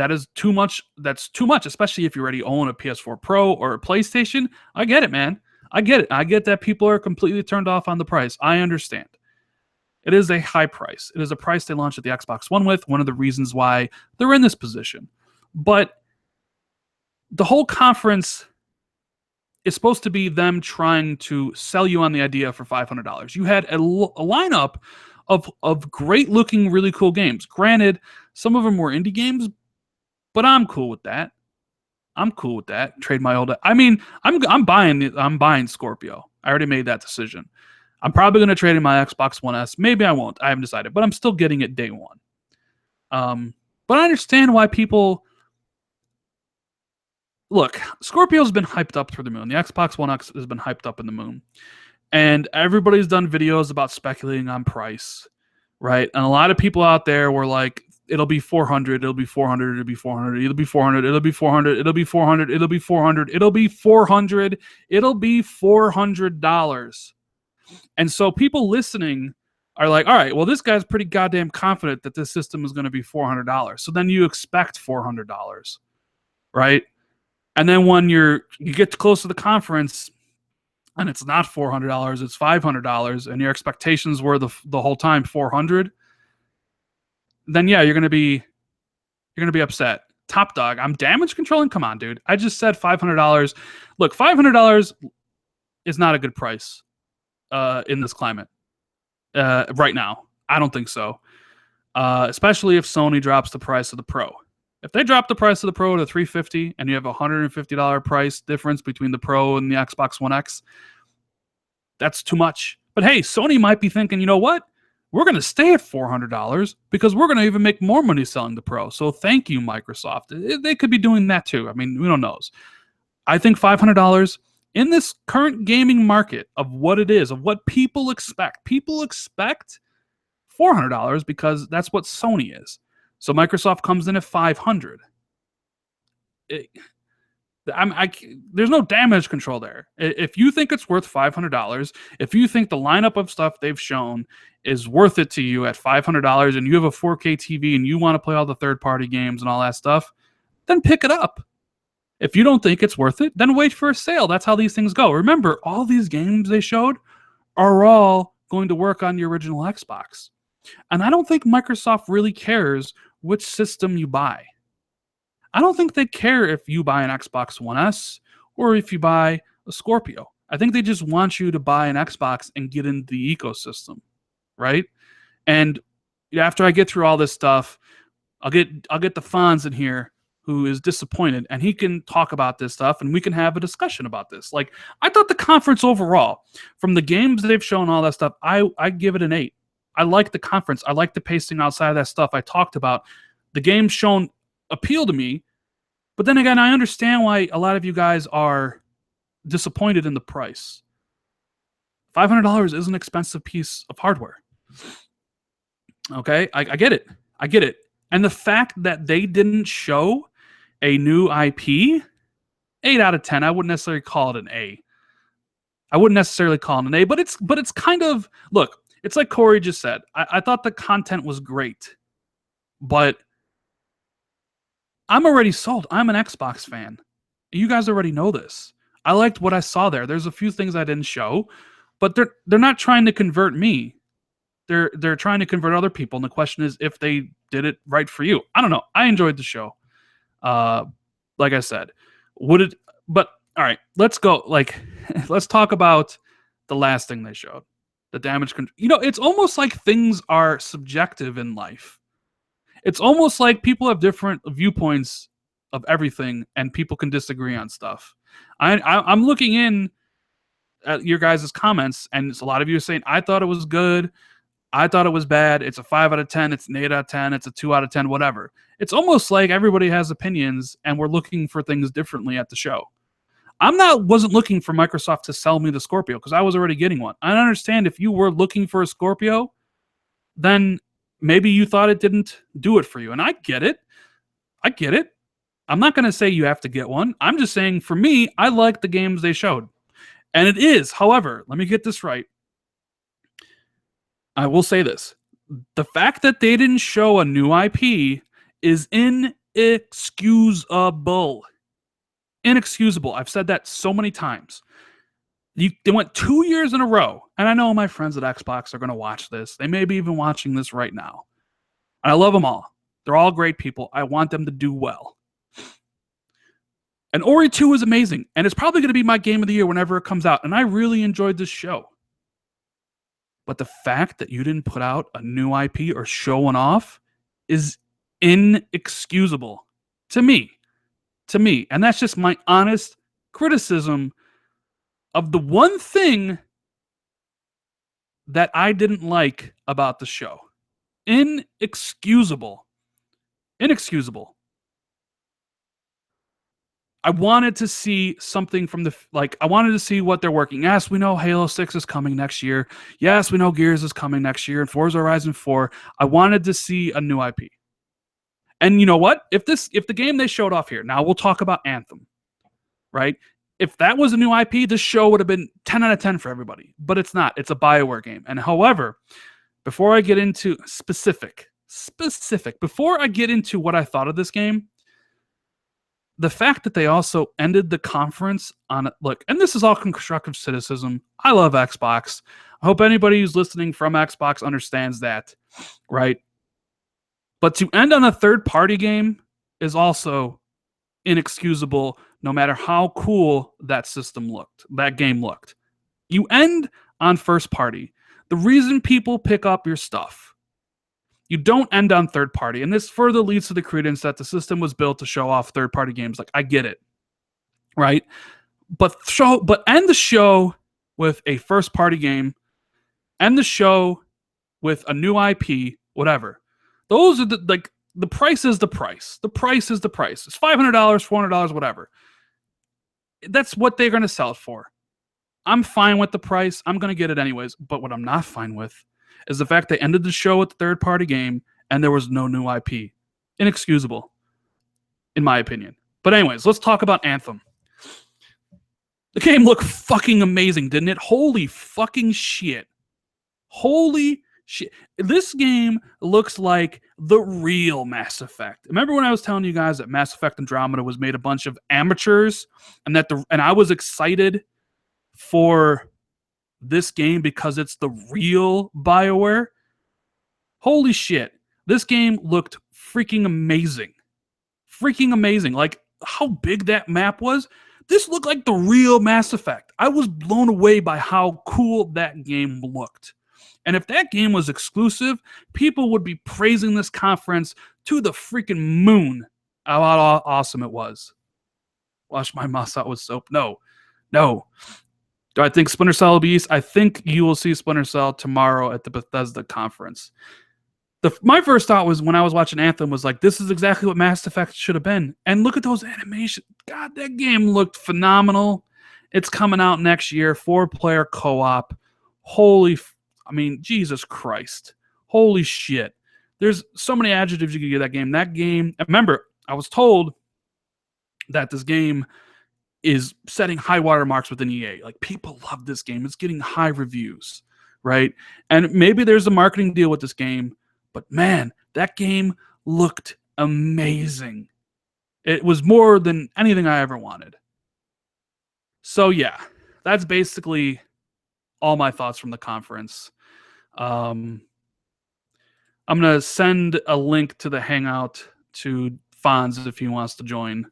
A: is too much. That's too much, especially if you already own a PS4 Pro or a PlayStation. I get it, man. I get it. I get that people are completely turned off on the price. I understand. It is a high price. It is a price they launched at the Xbox One with, one of the reasons why they're in this position. But the whole conference is supposed to be them trying to sell you on the idea for $500. You had a lineup of great-looking, really cool games. Granted, some of them were indie games, but I'm cool with that. Trade my old. I mean, I'm buying Scorpio. I already made that decision. I'm probably going to trade in my Xbox One S. Maybe I won't. I haven't decided, but I'm still getting it day one. But I understand why people look. Scorpio's been hyped up through the moon. The Xbox One X has been hyped up in the moon, and everybody's done videos about speculating on price, right? And a lot of people out there were like, it'll be 400, it'll be 400, it'll be 400, it'll be 400, it'll be 400, it'll be 400, it'll be 400, it'll be 400, it'll be $400. And so people listening are like, all right, well, this guy's pretty goddamn confident that this system is going to be $400. So then you expect $400, right? And then when you get close to the conference and it's not $400, it's $500, and your expectations were the whole time $400, then yeah, you're gonna be upset. Top Dog, I'm damage controlling. Come on, dude. I just said $500. Look, $500 is not a good price in this climate right now. I don't think so. Especially if Sony drops the price of the Pro. If they drop the price of the Pro to $350 and you have a $150 price difference between the Pro and the Xbox One X, that's too much. But hey, Sony might be thinking, you know what? We're going to stay at $400 because we're going to even make more money selling the Pro. So thank you, Microsoft. They could be doing that too. I mean, we don't know. I think $500 in this current gaming market of what it is, of what people expect. People expect $400 because that's what Sony is. So Microsoft comes in at $500. There's no damage control there. If you think it's worth $500, if you think the lineup of stuff they've shown is worth it to you at $500 and you have a 4K TV and you want to play all the third-party games and all that stuff, then pick it up. If you don't think it's worth it, then wait for a sale. That's how these things go. Remember, all these games they showed are all going to work on the original Xbox. And I don't think Microsoft really cares which system you buy. I don't think they care if you buy an Xbox One S or if you buy a Scorpio. I think they just want you to buy an Xbox and get into the ecosystem, right? And after I get through all this stuff, I'll get the Fonz in here who is disappointed, and he can talk about this stuff, and we can have a discussion about this. Like, I thought the conference overall, from the games they've shown, all that stuff, I give it an 8. I like the conference. I like the pacing outside of that stuff I talked about. The games shown appeal to me, but then again, I understand why a lot of you guys are disappointed in the price. $500 is an expensive piece of hardware. Okay, I get it. I get it. And the fact that they didn't show a new IP, 8 out of 10. I wouldn't necessarily call it an A. I wouldn't necessarily call it an A, but it's kind of, look, it's like Corey just said. I thought the content was great, but I'm already sold. I'm an Xbox fan. You guys already know this. I liked what I saw there. There's a few things I didn't show, but they're not trying to convert me. They're trying to convert other people, and the question is if they did it right for you. I don't know. I enjoyed the show. Like I said, but all right, let's go. Like, let's talk about the last thing they showed. The damage control. You know, it's almost like things are subjective in life. It's almost like people have different viewpoints of everything, and people can disagree on stuff. I'm looking in at your guys' comments, and a lot of you are saying, I thought it was good. I thought it was bad. It's a 5 out of 10. It's an 8 out of 10. It's a 2 out of 10, whatever. It's almost like everybody has opinions, and we're looking for things differently at the show. Wasn't looking for Microsoft to sell me the Scorpio because I was already getting one. I understand if you were looking for a Scorpio, then maybe you thought it didn't do it for you. And I get it. I get it. I'm not going to say you have to get one. I'm just saying, for me, I like the games they showed. And it is, however, let me get this right. I will say this. The fact that they didn't show a new IP is inexcusable. Inexcusable. I've said that so many times. They went 2 years in a row, and I know my friends at Xbox are going to watch this. They may be even watching this right now. And I love them all. They're all great people. I want them to do well. And ORI 2 is amazing, and it's probably going to be my game of the year whenever it comes out, and I really enjoyed this show. But the fact that you didn't put out a new IP or show one off is inexcusable to me. And that's just my honest criticism of the one thing that I didn't like about the show. Inexcusable. I wanted to see something from I wanted to see what they're working. Yes, we know Halo 6 is coming next year. Yes, we know Gears is coming next year and Forza Horizon 4. I wanted to see a new IP. And you know what? If the game they showed off here, now we'll talk about Anthem, right? If that was a new IP, this show would have been 10 out of 10 for everybody. But it's not. It's a BioWare game. And however, before I get into specific, before I get into what I thought of this game, the fact that they also ended the conference on look, and this is all constructive criticism. I love Xbox. I hope anybody who's listening from Xbox understands that, right? But to end on a third-party game is also inexcusable, no matter how cool that game looked. You end on first party. The reason people pick up your stuff, you don't end on third party. And this further leads to the credence that the system was built to show off third party games. Like, I get it, right? But end the show with a first party game, end the show with a new IP, whatever. Those are the price is the price. The price is the price. It's $500, $400, whatever. That's what they're going to sell it for. I'm fine with the price. I'm going to get it anyways. But what I'm not fine with is the fact they ended the show with the third-party game and there was no new IP. Inexcusable, in my opinion. But anyways, let's talk about Anthem. The game looked fucking amazing, didn't it? Holy fucking shit. Holy shit. This game looks like the real Mass Effect. Remember when I was telling you guys that Mass Effect Andromeda was made a bunch of amateurs and I was excited for this game because it's the real BioWare? Holy shit. This game looked freaking amazing. Freaking amazing. Like, how big that map was. This looked like the real Mass Effect. I was blown away by how cool that game looked. And if that game was exclusive, people would be praising this conference to the freaking moon how awesome it was. Wash my mouth out with soap. No. Do I think Splinter Cell will be East? I think you will see Splinter Cell tomorrow at the Bethesda conference. My first thought was when I was watching Anthem was like, this is exactly what Mass Effect should have been. And look at those animations. God, that game looked phenomenal. It's coming out next year, 4-player co-op. Jesus Christ. Holy shit. There's so many adjectives you could give that game. That game, remember, I was told that this game is setting high water marks within EA. Like, people love this game. It's getting high reviews, right? And maybe there's a marketing deal with this game, but man, that game looked amazing. It was more than anything I ever wanted. So yeah, that's basically all my thoughts from the conference. I'm going to send a link to the Hangout to Fonz if he wants to join.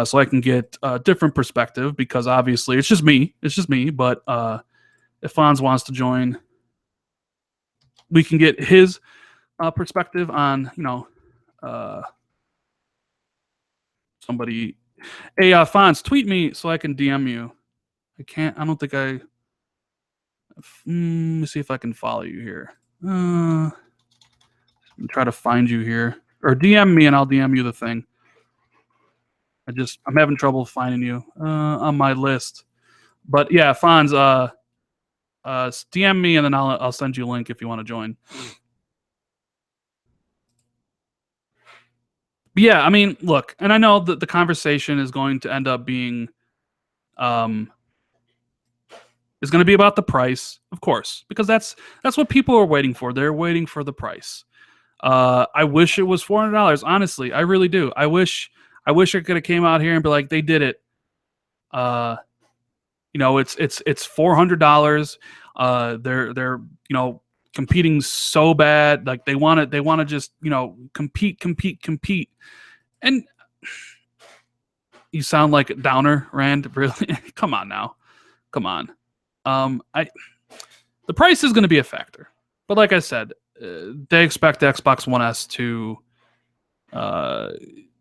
A: So I can get a different perspective, because obviously it's just me. But if Fonz wants to join, we can get his perspective on, somebody. Hey, Fonz, tweet me so I can DM you. I don't think I. Let me see if I can follow you here. Try to find you here, or DM me and I'll DM you the thing. I'm having trouble finding you on my list. But yeah, Fonz, DM me and then I'll send you a link if you want to join. But yeah, I mean, look, and I know that the conversation is going to end up being is going to be about the price, of course, because that's what people are waiting for. They're waiting for the price. I wish it was $400. Honestly, I really do. I wish I could have came out here and be like, they did it. It's $400. They're competing so bad. Like, they want to just compete. And you sound like a downer, Rand. Really? Come on now. Come on. The price is going to be a factor, but like I said, they expect the Xbox One S to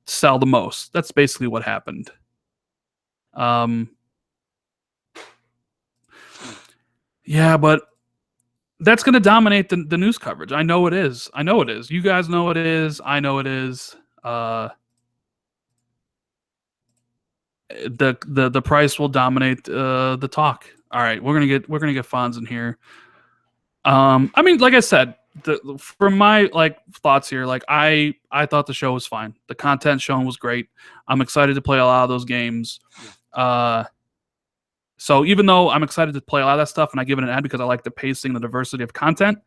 A: sell the most. That's basically what happened. Yeah, but that's going to dominate the news coverage. I know it is. You guys know it is. I know it is. The price will dominate the talk. All right, we're gonna get Fonz in here. I mean, like I said, from my thoughts here, I thought the show was fine. The content shown was great. I'm excited to play a lot of those games. So even though I'm excited to play a lot of that stuff, and I give it an ad because I like the pacing, the diversity of content,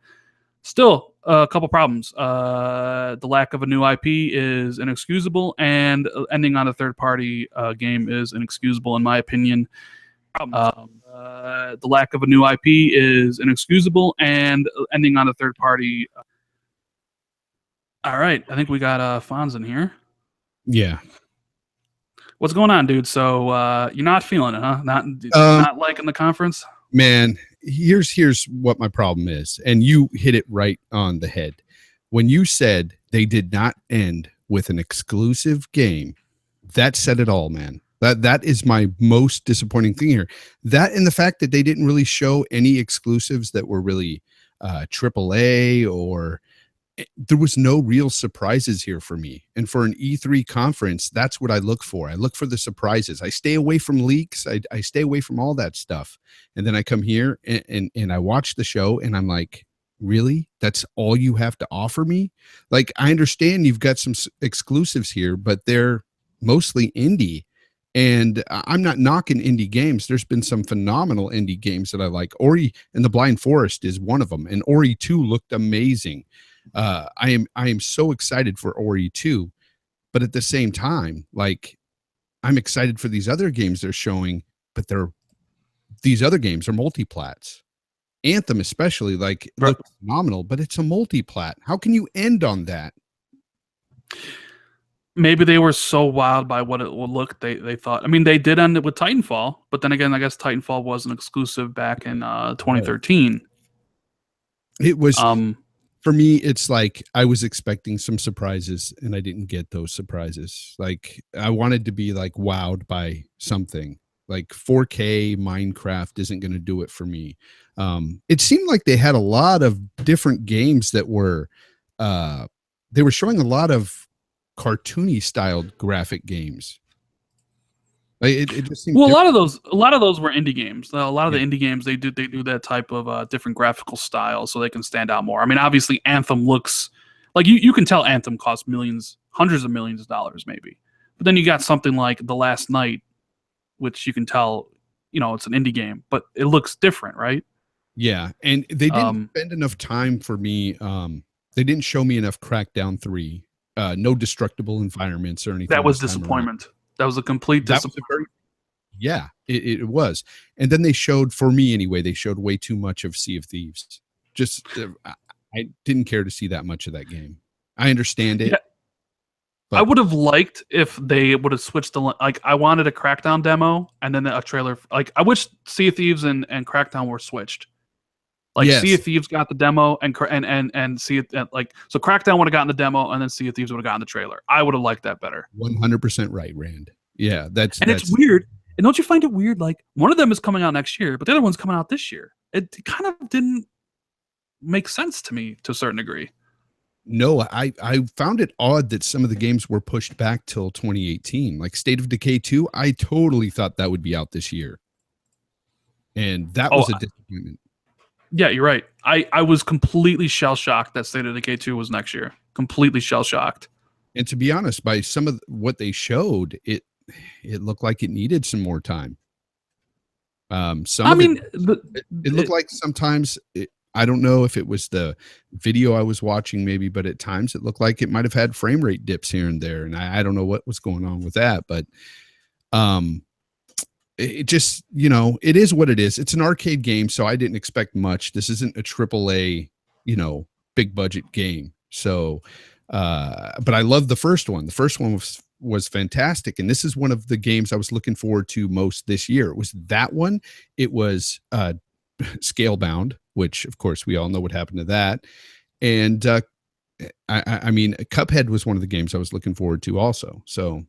A: Still, a couple problems. The lack of a new IP is inexcusable, and ending on a third-party game is inexcusable, in my opinion. The lack of a new IP is inexcusable, and ending on a third-party. All right, I think we got Fonz in here.
B: Yeah.
A: What's going on, dude? So you're not feeling it, huh? Not liking the conference?
B: Man, here's what my problem is, and you hit it right on the head. When you said they did not end with an exclusive game, that said it all, man. That is my most disappointing thing here. That and the fact that they didn't really show any exclusives that were really AAA, or there was no real surprises here for me. And for an E3 conference, that's what I look for. I look for the surprises. I stay away from leaks. I stay away from all that stuff. And then I come here and I watch the show and I'm like, really? That's all you have to offer me? Like, I understand you've got some exclusives here, but they're mostly indie. And I'm not knocking indie games. There's been some phenomenal indie games that I like. Ori and the Blind Forest is one of them. And Ori 2 looked amazing. I am so excited for Ori 2, but at the same time, like, I'm excited for these other games they're showing, but these other games are multiplats. Anthem especially, like, looks phenomenal, but it's a multiplat. How can you end on that?
A: Maybe they were so wowed by what it would look. They thought. I mean, they did end it with Titanfall, but then again, I guess Titanfall was an exclusive back in 2013.
B: It was. For me, it's like I was expecting some surprises and I didn't get those surprises. Like, I wanted to be like wowed by something. Like 4K Minecraft isn't going to do it for me. It seemed like they had a lot of different games that were they were showing a lot of cartoony styled graphic games. It just seemed
A: a lot of those were indie games. A lot of the indie games they do that type of different graphical style so they can stand out more. I mean, obviously Anthem looks like you can tell Anthem cost millions, hundreds of millions of dollars maybe. But then you got something like The Last Night, which you can tell, it's an indie game, but it looks different, right?
B: Yeah, and they didn't spend enough time for me. They didn't show me enough Crackdown 3. No destructible environments or anything.
A: That was disappointment. That was a complete disappointment.
B: Yeah, it was. And then they showed, for me anyway, they showed way too much of Sea of Thieves. Just, I didn't care to see that much of that game. I understand it.
A: Yeah. I would have liked if they would have switched I wanted a Crackdown demo and then a trailer. Like, I wish Sea of Thieves and Crackdown were switched. Like, yes. Sea of Thieves got the demo and see it so Crackdown would have gotten the demo and then Sea of Thieves would have gotten the trailer. I would have liked that better.
B: 100% right, Rand. Yeah, that's
A: it's weird. And don't you find it weird? Like, one of them is coming out next year, but the other one's coming out this year. It kind of didn't make sense to me to a certain degree.
B: No, I found it odd that some of the games were pushed back till 2018. Like State of Decay 2, I totally thought that would be out this year. And that was a disappointment.
A: Yeah, you're right. I was completely shell-shocked that State of Decay 2 was next year. Completely shell-shocked.
B: And to be honest, by some of what they showed, it looked like it needed some more time. It looked like sometimes, I don't know if it was the video I was watching maybe, but at times it looked like it might have had frame rate dips here and there. And I don't know what was going on with that, but it just, it is what it is. It's an arcade game, so I didn't expect much. This isn't a AAA, big budget game. So, but I love the first one. The first one was fantastic. And this is one of the games I was looking forward to most this year. It was that one. It was Scalebound, which of course we all know what happened to that. And I mean, Cuphead was one of the games I was looking forward to also. So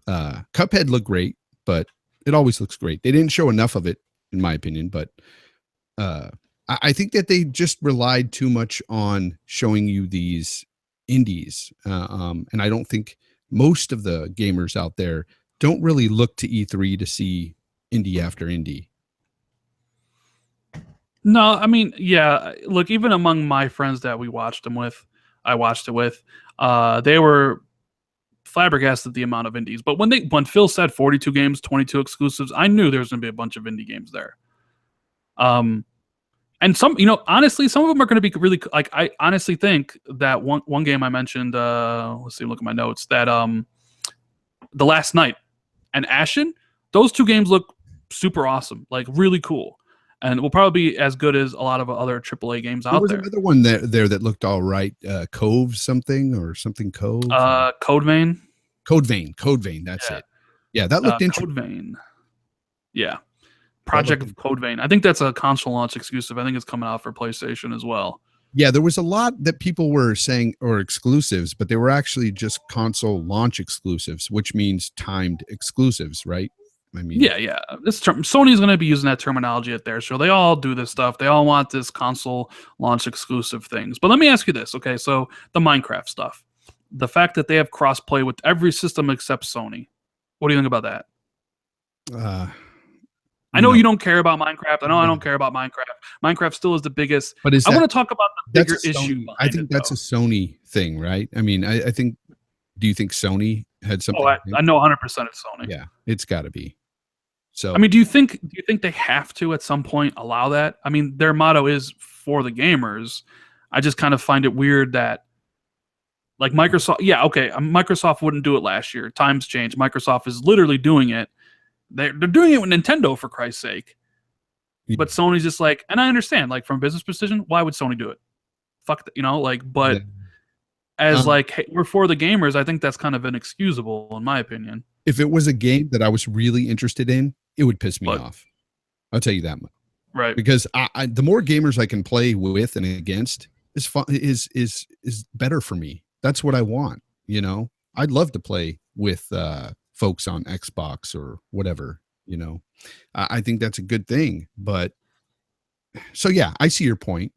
B: Cuphead looked great, but it always looks great. They didn't show enough of it, in my opinion, but I think that they just relied too much on showing you these indies. And I don't think most of the gamers out there don't really look to E3 to see indie after indie.
A: No, I mean, yeah, look, even among my friends that I watched it with, they were flabbergasted at the amount of indies. But when Phil said 42 games, 22 exclusives, I knew there was going to be a bunch of indie games there. And And some, honestly, some of them are going to be really like. I honestly think that one game I mentioned. Let's see, look at my notes. That The Last Night and Ashen, those two games look super awesome, like really cool, and will probably be as good as a lot of other AAA games
B: There
A: out
B: was
A: there.
B: another one there that looked all right. Cove something or something Cove.
A: Code Vein.
B: Code Vein. That's
A: Yeah.
B: it. Yeah, that looked interesting.
A: Code Vein. Yeah. Project of Code Vein. I think that's a console launch exclusive. I think it's coming out for PlayStation as well.
B: Yeah, there was a lot that people were saying or exclusives, but they were actually just console launch exclusives, which means timed exclusives, right? I mean,
A: yeah. Sony's going to be using that terminology at their show. They all do this stuff. They all want this console launch exclusive things. But let me ask you this, okay? So the Minecraft stuff, the fact that they have crossplay with every system except Sony. What do you think about that? I know you don't care about Minecraft. I know I don't care about Minecraft. Minecraft still is the biggest.
B: But
A: I want to talk about the bigger issue.
B: I think that's a Sony thing, right? I mean, I think. Do you think Sony had something?
A: I know 100% it's Sony.
B: Yeah, it's got to be. So
A: I mean, do you think they have to at some point allow that? I mean, their motto is for the gamers. I just kind of find it weird that, like, Microsoft. Yeah, okay, Microsoft wouldn't do it last year. Times change. Microsoft is literally doing it. They're doing it with Nintendo, for Christ's sake.
B: Yeah.
A: But Sony's just like, and I understand, like, from business precision, why would Sony do it? Fuck, but as like, hey, we're for the gamers, I think that's kind of inexcusable, in my opinion.
B: If it was a game that I was really interested in, it would piss me off. I'll tell you that much.
A: Right.
B: Because the more gamers I can play with and against is fun, is better for me. That's what I want. I'd love to play with folks on Xbox or whatever, I think that's a good thing. But so, yeah, I see your point.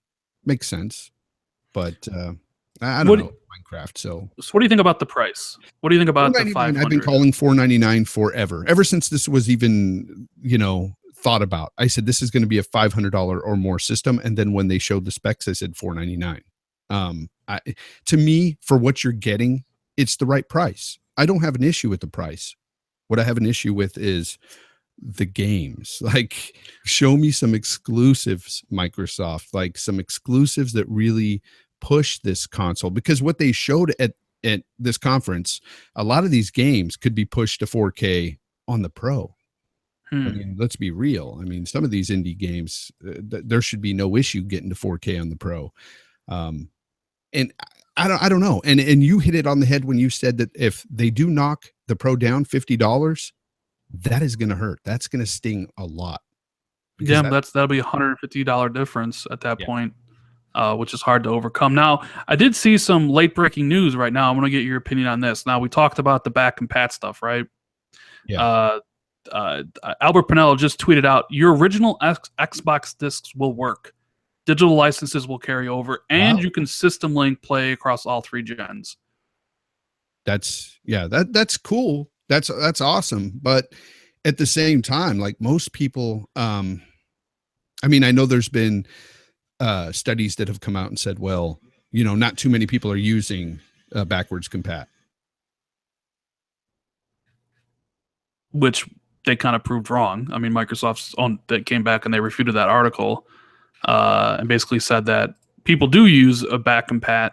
B: Makes sense. But I don't know Minecraft. So
A: what do you think about the price? What do you think about the $500?
B: I've been calling $499 forever. Ever since this was even, thought about. I said, this is going to be a $500 or more system. And then when they showed the specs, I said $499. To me, for what you're getting, it's the right price. I don't have an issue with the price. What I have an issue with is the games. Like, show me some exclusives, Microsoft, like some exclusives that really push this console. Because what they showed at this conference, a lot of these games could be pushed to 4K on the Pro. I mean, let's be real. I mean, some of these indie games, there should be no issue getting to 4K on the Pro. And I don't know. And you hit it on the head when you said that if they do knock the Pro down $50, that is going to hurt. That's going to sting a lot.
A: Yeah, that'll be $150 difference at that point, which is hard to overcome. Now, I did see some late breaking news right now. I want to get your opinion on this. Now, we talked about the back and pat stuff, right?
B: Yeah.
A: Albert Pinello just tweeted out, your original Xbox discs will work. Digital licenses will carry over, and you can system link play across all 3 gens.
B: That's cool. That's awesome. But at the same time, like most people, I mean, I know there's been studies that have come out and said, well, not too many people are using backwards compat.
A: Which they kind of proved wrong. I mean, Microsoft's own that came back and they refuted that article. And basically said that people do use a back compat.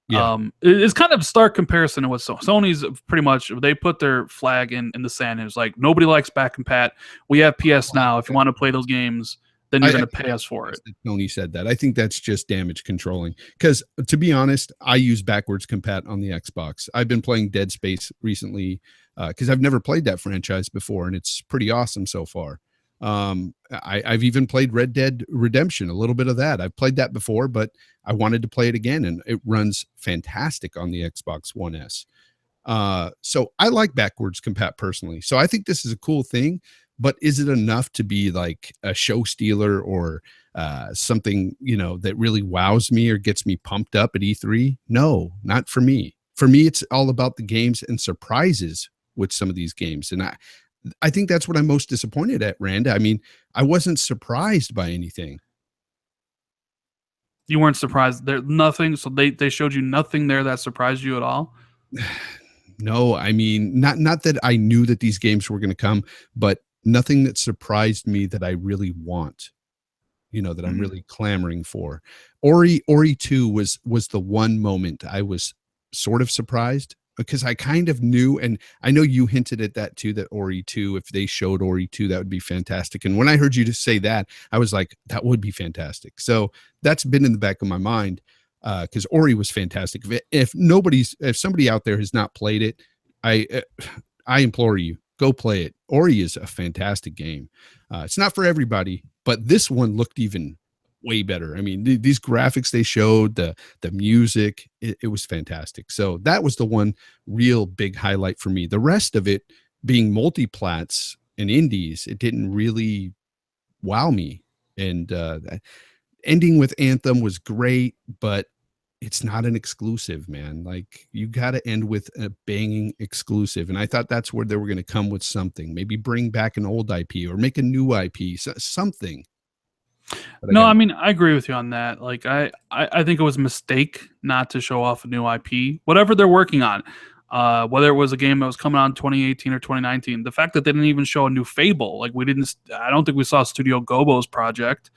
A: Yeah. It's kind of a stark comparison to what Sony's pretty much, they put their flag in the sand. And it's like, nobody likes back compat. We have PS Now. If you want to play those games, then you're going to pay us for it.
B: Sony said that. I think that's just damage controlling. Because to be honest, I use backwards compat on the Xbox. I've been playing Dead Space recently because I've never played that franchise before, and it's pretty awesome so far. I've even played Red Dead Redemption, a little bit of that. I've played that before, but I wanted to play it again, and it runs fantastic on the Xbox One S. So I like backwards compat personally. So I think this is a cool thing, but is it enough to be like a show stealer or something, that really wows me or gets me pumped up at E3? No, not for me. For me, it's all about the games and surprises with some of these games. And I think that's what I'm most disappointed at, Rand. I mean, I wasn't surprised by anything.
A: You weren't surprised. There's nothing. So they showed you nothing there that surprised you at all?
B: No, I mean, not that I knew that these games were going to come, but nothing that surprised me that I really want. that I'm really clamoring for. Ori 2 was the one moment I was sort of surprised, because I kind of knew, and I know you hinted at that too, that Ori 2, if they showed Ori 2, that would be fantastic. And when I heard you just say that, I was like, that would be fantastic. So that's been in the back of my mind, because Ori was fantastic. If somebody out there has not played it, I implore you, go play it. Ori is a fantastic game. It's not for everybody, but this one looked even way better. I mean, these graphics they showed, the music, it was fantastic. So that was the one real big highlight for me. The rest of it being multiplats and indies, it didn't really wow me. And ending with Anthem was great, but it's not an exclusive, man. Like, you got to end with a banging exclusive. And I thought that's where they were going to come with something, maybe bring back an old IP or make a new IP, something.
A: No, I mean, I agree with you on that. Like, I think it was a mistake not to show off a new IP, whatever they're working on. Whether it was a game that was coming out in 2018 or 2019, the fact that they didn't even show a new Fable, like I don't think we saw Studio Gobo's project.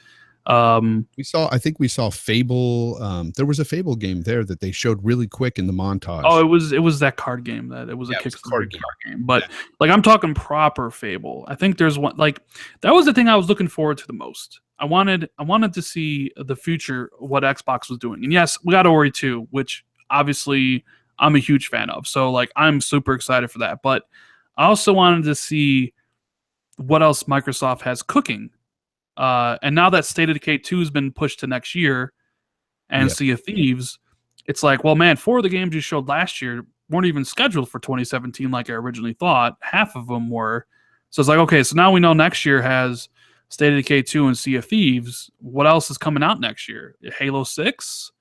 B: I think we saw Fable. There was a Fable game there that they showed really quick in the montage.
A: Oh, it was that card game that it was a Kickstarter card game. But like, I'm talking proper Fable. I think there's one, like, that was the thing I was looking forward to the most. I wanted to see the future, what Xbox was doing. And yes, we got Ori 2, which obviously I'm a huge fan of. So like, I'm super excited for that. But I also wanted to see what else Microsoft has cooking. And now that State of Decay 2 has been pushed to next year, and Sea of Thieves, it's like, well, man, 4 of the games you showed last year weren't even scheduled for 2017 like I originally thought. Half of them were. So it's like, okay, so now we know next year has State of Decay 2 and Sea of Thieves. What else is coming out next year? Halo 6?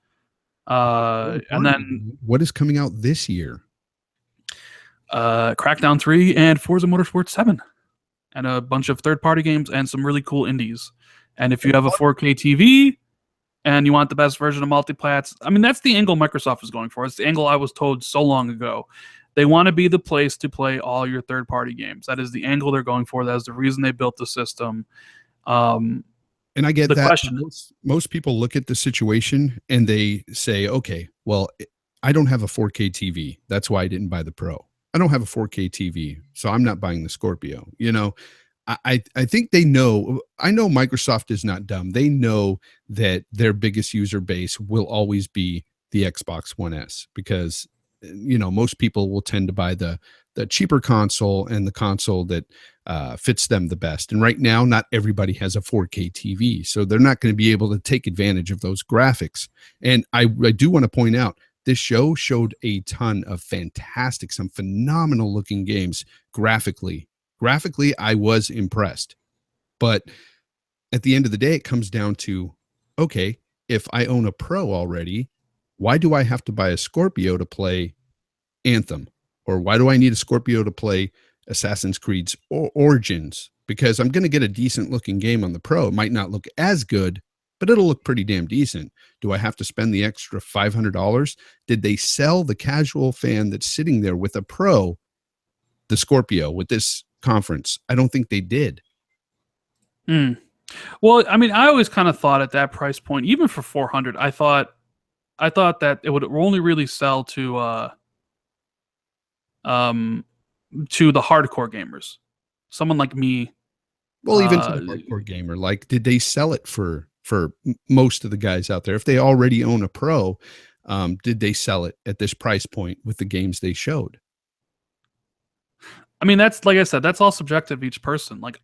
A: And then
B: what is coming out this year?
A: Crackdown 3 and Forza Motorsport 7. And a bunch of third-party games and some really cool indies. And if you have a 4K TV and you want the best version of multiplats, I mean, that's the angle Microsoft is going for. It's the angle I was told so long ago. They want to be the place to play all your third-party games. That is the angle they're going for. That is the reason they built the system.
B: And I get that. Most people look at the situation and they say, okay, well, I don't have a 4K TV. That's why I didn't buy the Pro. I don't have a 4K TV, so I'm not buying the Scorpio. I think they know. I know Microsoft is not dumb. They know that their biggest user base will always be the Xbox One S, because most people will tend to buy the cheaper console and the console that fits them the best. And right now, not everybody has a 4K TV, so they're not going to be able to take advantage of those graphics. And I do want to point out, this show showed a ton of some phenomenal looking games graphically. Graphically, I was impressed. But at the end of the day, it comes down to, okay, if I own a Pro already, why do I have to buy a Scorpio to play Anthem? Or why do I need a Scorpio to play Assassin's Creed's Origins? Because I'm going to get a decent looking game on the Pro. It might not look as good, but it'll look pretty damn decent. Do I have to spend the extra $500? Did they sell the casual fan that's sitting there with a Pro the Scorpio with this conference? I don't think they did.
A: Well, I mean, I always kind of thought at that price point, even for $400, I thought that it would only really sell to the hardcore gamers, someone like me.
B: Well, even to the hardcore gamer, like, did they sell it for most of the guys out there? If they already own a Pro, did they sell it at this price point with the games they showed?
A: I mean, that's, like I said, that's all subjective each person. Like,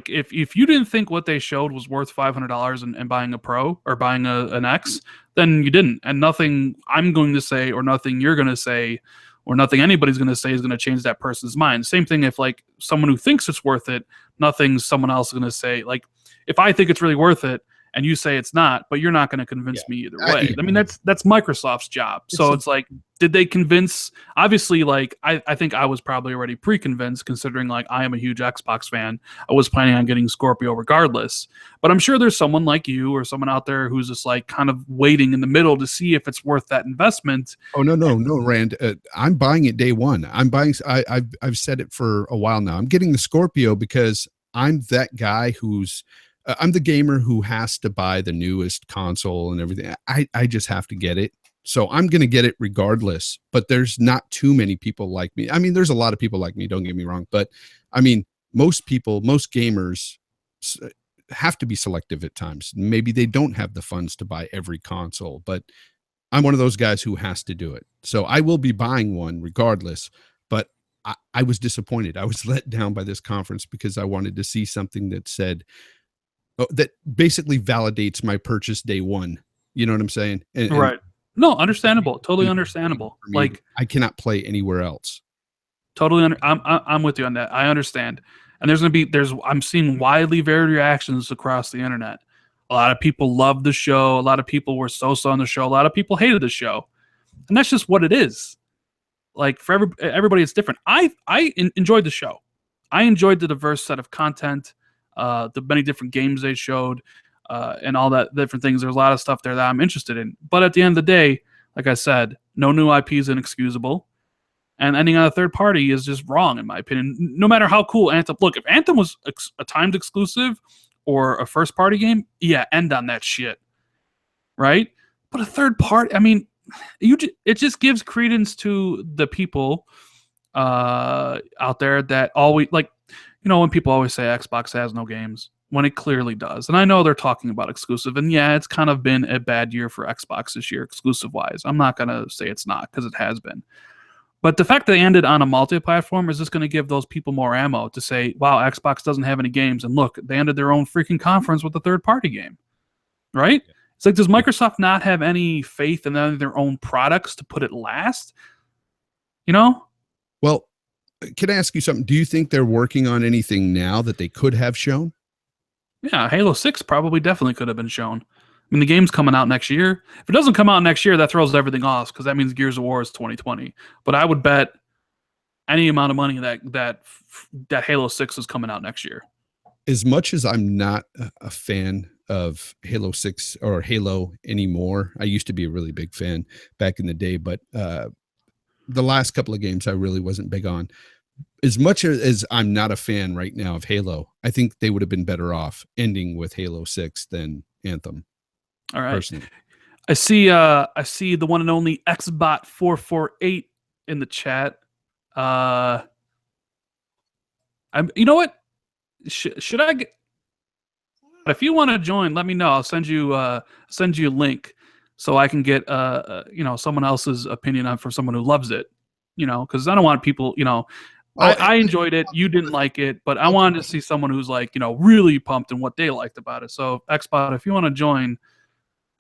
A: if you didn't think what they showed was worth $500 and buying a Pro or buying an X, then you didn't. And nothing I'm going to say, or nothing you're going to say, or nothing anybody's going to say is going to change that person's mind. Same thing if, like, someone who thinks it's worth it, nothing someone else is going to say. Like, if I think it's really worth it and you say it's not, but you're not going to convince me either way. I mean, that's Microsoft's job. So it's like, did they convince? Obviously, like, I think I was probably already pre-convinced, considering, like, I am a huge Xbox fan. I was planning on getting Scorpio regardless. But I'm sure there's someone like you or someone out there who's just, like, kind of waiting in the middle to see if it's worth that investment.
B: Oh, no, Rand. I'm buying it day one. I've said it for a while now. I'm getting the Scorpio because I'm that guy who's I'm the gamer who has to buy the newest console and everything. I just have to get it. So I'm going to get it regardless, but there's not too many people like me. I mean, there's a lot of people like me, don't get me wrong, but I mean, most people, most gamers have to be selective at times. Maybe they don't have the funds to buy every console, but I'm one of those guys who has to do it. So I will be buying one regardless, but I was disappointed. I was let down by this conference because I wanted to see something that said, that basically validates my purchase day one. You know what I'm saying?
A: Right. No, understandable. Totally understandable. Like,
B: I cannot play anywhere else.
A: Totally. I'm with you on that. I understand. And I'm seeing widely varied reactions across the internet. A lot of people loved the show. A lot of people were so-so on the show. A lot of people hated the show. And that's just what it is. Like, for everybody, it's different. I enjoyed the show. I enjoyed the diverse set of content, the many different games they showed, and all that different things. There's a lot of stuff there that I'm interested in. But at the end of the day, like I said, no new IP is inexcusable. And ending on a third party is just wrong, in my opinion. No matter how cool Anthem... Look, if Anthem was a timed exclusive or a first-party game, yeah, end on that shit. Right? But a third party... I mean, it just gives credence to the people out there that always... Like, you know, when people always say Xbox has no games, when it clearly does. And I know they're talking about exclusive, and yeah, it's kind of been a bad year for Xbox this year, exclusive-wise. I'm not going to say it's not, because it has been. But the fact that they ended on a multi-platform is just going to give those people more ammo to say, wow, Xbox doesn't have any games. And look, they ended their own freaking conference with a third-party game. Right? Yeah. It's like, does Microsoft not have any faith in their own products to put it last? You know?
B: Well, can I ask you something? Do you think they're working on anything now that they could have shown?
A: Yeah, Halo 6 probably definitely could have been shown. I mean, the game's coming out next year. If it doesn't come out next year, that throws everything off, because that means Gears of War is 2020. But I would bet any amount of money that Halo 6 is coming out next year.
B: As much as I'm not a fan of Halo 6 or Halo anymore, I used to be a really big fan back in the day, but the last couple of games I really wasn't big on. As much as I'm not a fan right now of Halo, I think they would have been better off ending with Halo 6 than Anthem.
A: All right. Personally. I see the one and only Xbot448 in the chat. You know what? Should I get, if you want to join, let me know. I'll send you a link so I can get someone else's opinion for someone who loves it. You know, because I don't want people, you know, I enjoyed it. You didn't like it, but I wanted to see someone who's like, you know, really pumped and what they liked about it. So Xbot, if you want to join,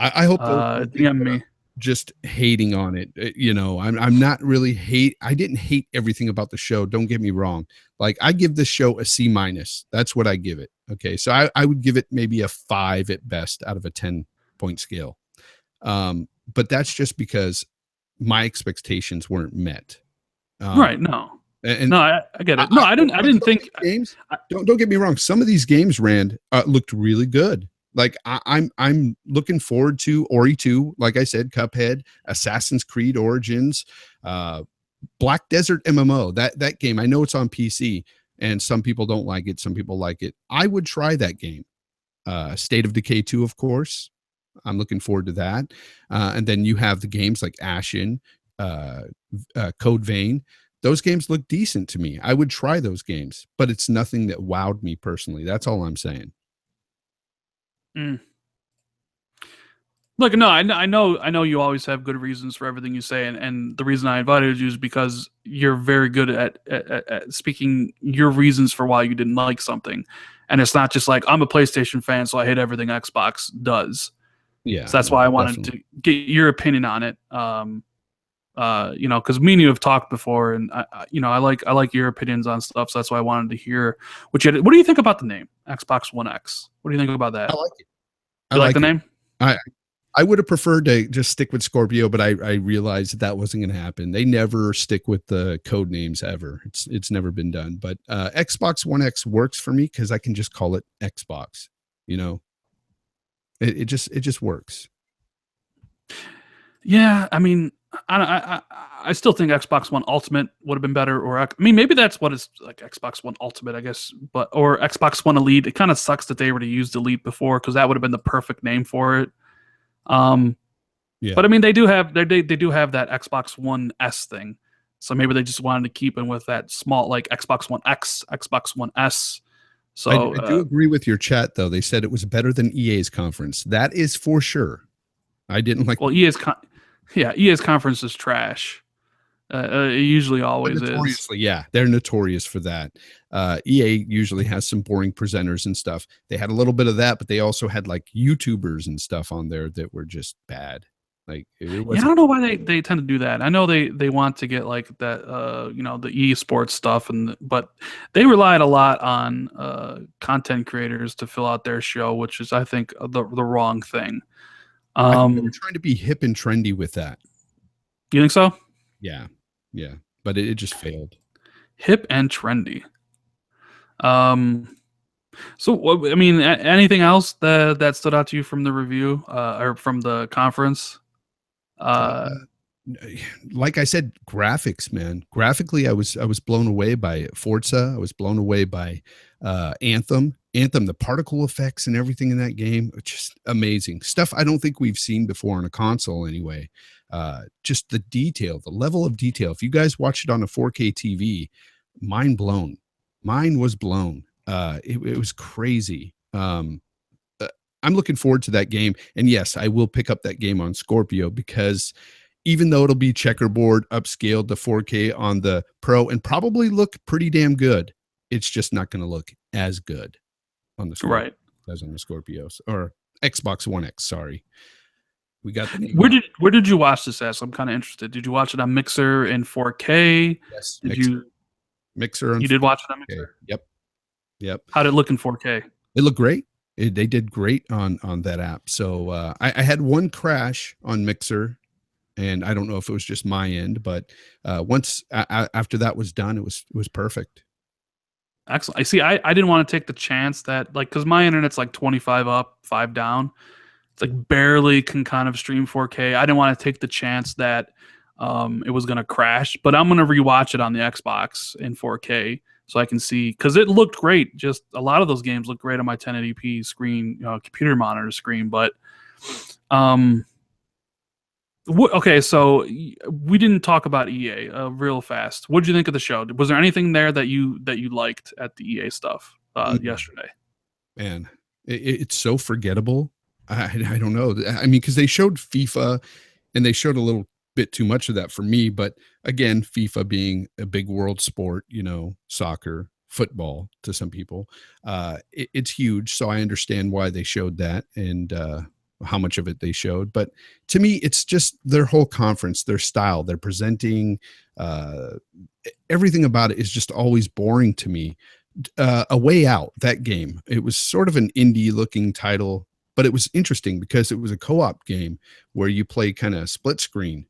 B: I hope
A: DM me.
B: Just hating on it. You know, I'm not really I didn't hate everything about the show. Don't get me wrong. Like, I give this show a C-. That's what I give it. Okay. So I would give it maybe a 5 at best out of a 10-point scale. But that's just because my expectations weren't met.
A: Right. No. And no, I get it. No, I didn't think
B: games. Don't get me wrong. Some of these games, Rand, looked really good. Like, I'm looking forward to Ori 2, like I said, Cuphead, Assassin's Creed Origins, Black Desert MMO. That game, I know it's on PC, and some people don't like it, some people like it. I would try that game. State of Decay 2, of course. I'm looking forward to that. And then you have the games like Ashen, Code Vein. Those games look decent to me. I would try those games, but it's nothing that wowed me personally. That's all I'm saying.
A: Look, no, I know you always have good reasons for everything you say, and the reason I invited you is because you're very good at speaking your reasons for why you didn't like something, and it's not just like, I'm a PlayStation fan, so I hate everything Xbox does.
B: Yeah,
A: so that's why I wanted to get your opinion on it. You know, because me and you have talked before, and I like your opinions on stuff, so that's why I wanted to hear what you had. What do you think about the name Xbox One X? What do you think about that?
B: I like it.
A: You like the name?
B: I would have preferred to just stick with Scorpio, but I realized that wasn't going to happen. They never stick with the code names ever. It's never been done. But Xbox One X works for me because I can just call it Xbox. You know, it just works.
A: Yeah, I mean, I still think Xbox One Ultimate would have been better, or I mean, maybe that's what it's like, Xbox One Ultimate, I guess, but or Xbox One Elite. It kind of sucks that they already used Elite before because that would have been the perfect name for it. Um,
B: Yeah.
A: but I mean, they do have that Xbox One S thing, so maybe they just wanted to keep in with that small like Xbox One X, Xbox One S. So
B: I do agree with your chat, though. They said it was better than EA's conference. That is for sure. I didn't like.
A: well, EA's conference is trash. It usually always is.
B: Notoriously, yeah, they're notorious for that. EA usually has some boring presenters and stuff. They had a little bit of that, but they also had like YouTubers and stuff on there that were just bad. Like it
A: Yeah, I don't know why they tend to do that. I know they want to get like that, the esports stuff, but they relied a lot on content creators to fill out their show, which is I think the wrong thing.
B: I think they were trying to be hip and trendy with that.
A: You think so?
B: Yeah, yeah, but it just failed.
A: Hip and trendy. So I mean, anything else that stood out to you from the review or from the conference?
B: Uh, like I said, graphics, man. Graphically, I was blown away by Forza. I was blown away by Anthem. Anthem, the particle effects and everything in that game, just amazing stuff. I don't think we've seen before on a console, anyway. Just the detail, the level of detail. If you guys watch it on a 4K TV, mind blown. Mine was blown. It was crazy. I'm looking forward to that game. And yes, I will pick up that game on Scorpio because even though it'll be checkerboard upscaled to 4K on the Pro and probably look pretty damn good, it's just not going to look as good on the Scorpio
A: Right.
B: as on the Scorpios or Xbox One X. Sorry, we got the name.
A: Where did you watch this at? So I'm kind of interested. Did you watch it on Mixer in 4K?
B: Yes,
A: Did
B: Mixer.
A: you?
B: Mixer.
A: You did watch it on Mixer.
B: Yep.
A: How did it look in 4K?
B: It looked great. They did great on that app. So I had one crash on Mixer, and I don't know if it was just my end, but once after that was done, it was perfect.
A: Excellent. I see. I didn't want to take the chance that like because my internet's like 25 up, 5 down. It's like barely can kind of stream 4K. I didn't want to take the chance that it was going to crash, but I'm going to rewatch it on the Xbox in 4K so I can see because it looked great. Just a lot of those games look great on my 1080p screen, computer monitor screen. But okay, so we didn't talk about EA real fast. What did you think of the show? Was there anything there that you liked at the EA stuff yesterday?
B: Man, it's so forgettable. I don't know. I mean, because they showed FIFA and they showed a little bit too much of that for me. But again, FIFA being a big world sport, soccer, football to some people, it's huge. So I understand why they showed that and how much of it they showed. But to me, it's just their whole conference, their style, their presenting, everything about it is just always boring to me. A Way Out, that game, it was sort of an indie looking title, but it was interesting because it was a co-op game where you play kind of split screen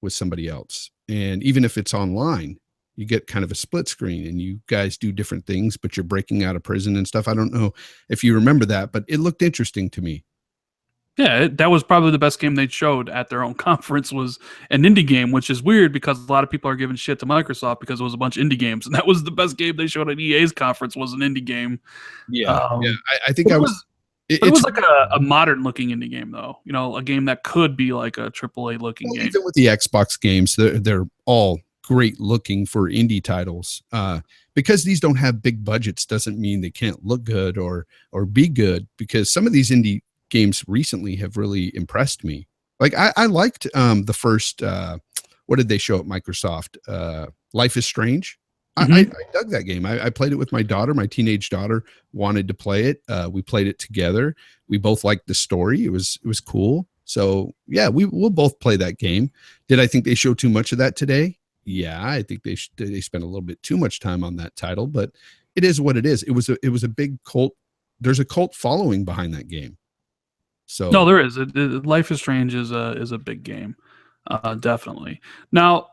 B: with somebody else. And even if it's online, you get kind of a split screen and you guys do different things, but you're breaking out of prison and stuff. I don't know if you remember that, but it looked interesting to me.
A: Yeah, that was probably the best game they showed at their own conference was an indie game, which is weird because a lot of people are giving shit to Microsoft because it was a bunch of indie games, and that was the best game they showed at EA's conference was an indie game.
B: Yeah, I think I was.
A: It was like a modern-looking indie game, though. A game that could be like a AAA-looking game.
B: Even with the Xbox games, they're all great looking for indie titles. Because these don't have big budgets doesn't mean they can't look good or be good. Because some of these indie games recently have really impressed me. Like I liked the first. What did they show at Microsoft? Life is Strange. I dug that game. I played it with my daughter. My teenage daughter wanted to play it. We played it together. We both liked the story. It was cool. So yeah, we'll both play that game. Did I think they showed too much of that today? Yeah, I think they spent a little bit too much time on that title, but it is what it is. It was a big cult. There's a cult following behind that game. So
A: no, there is. Life is Strange is a big game, definitely. Now.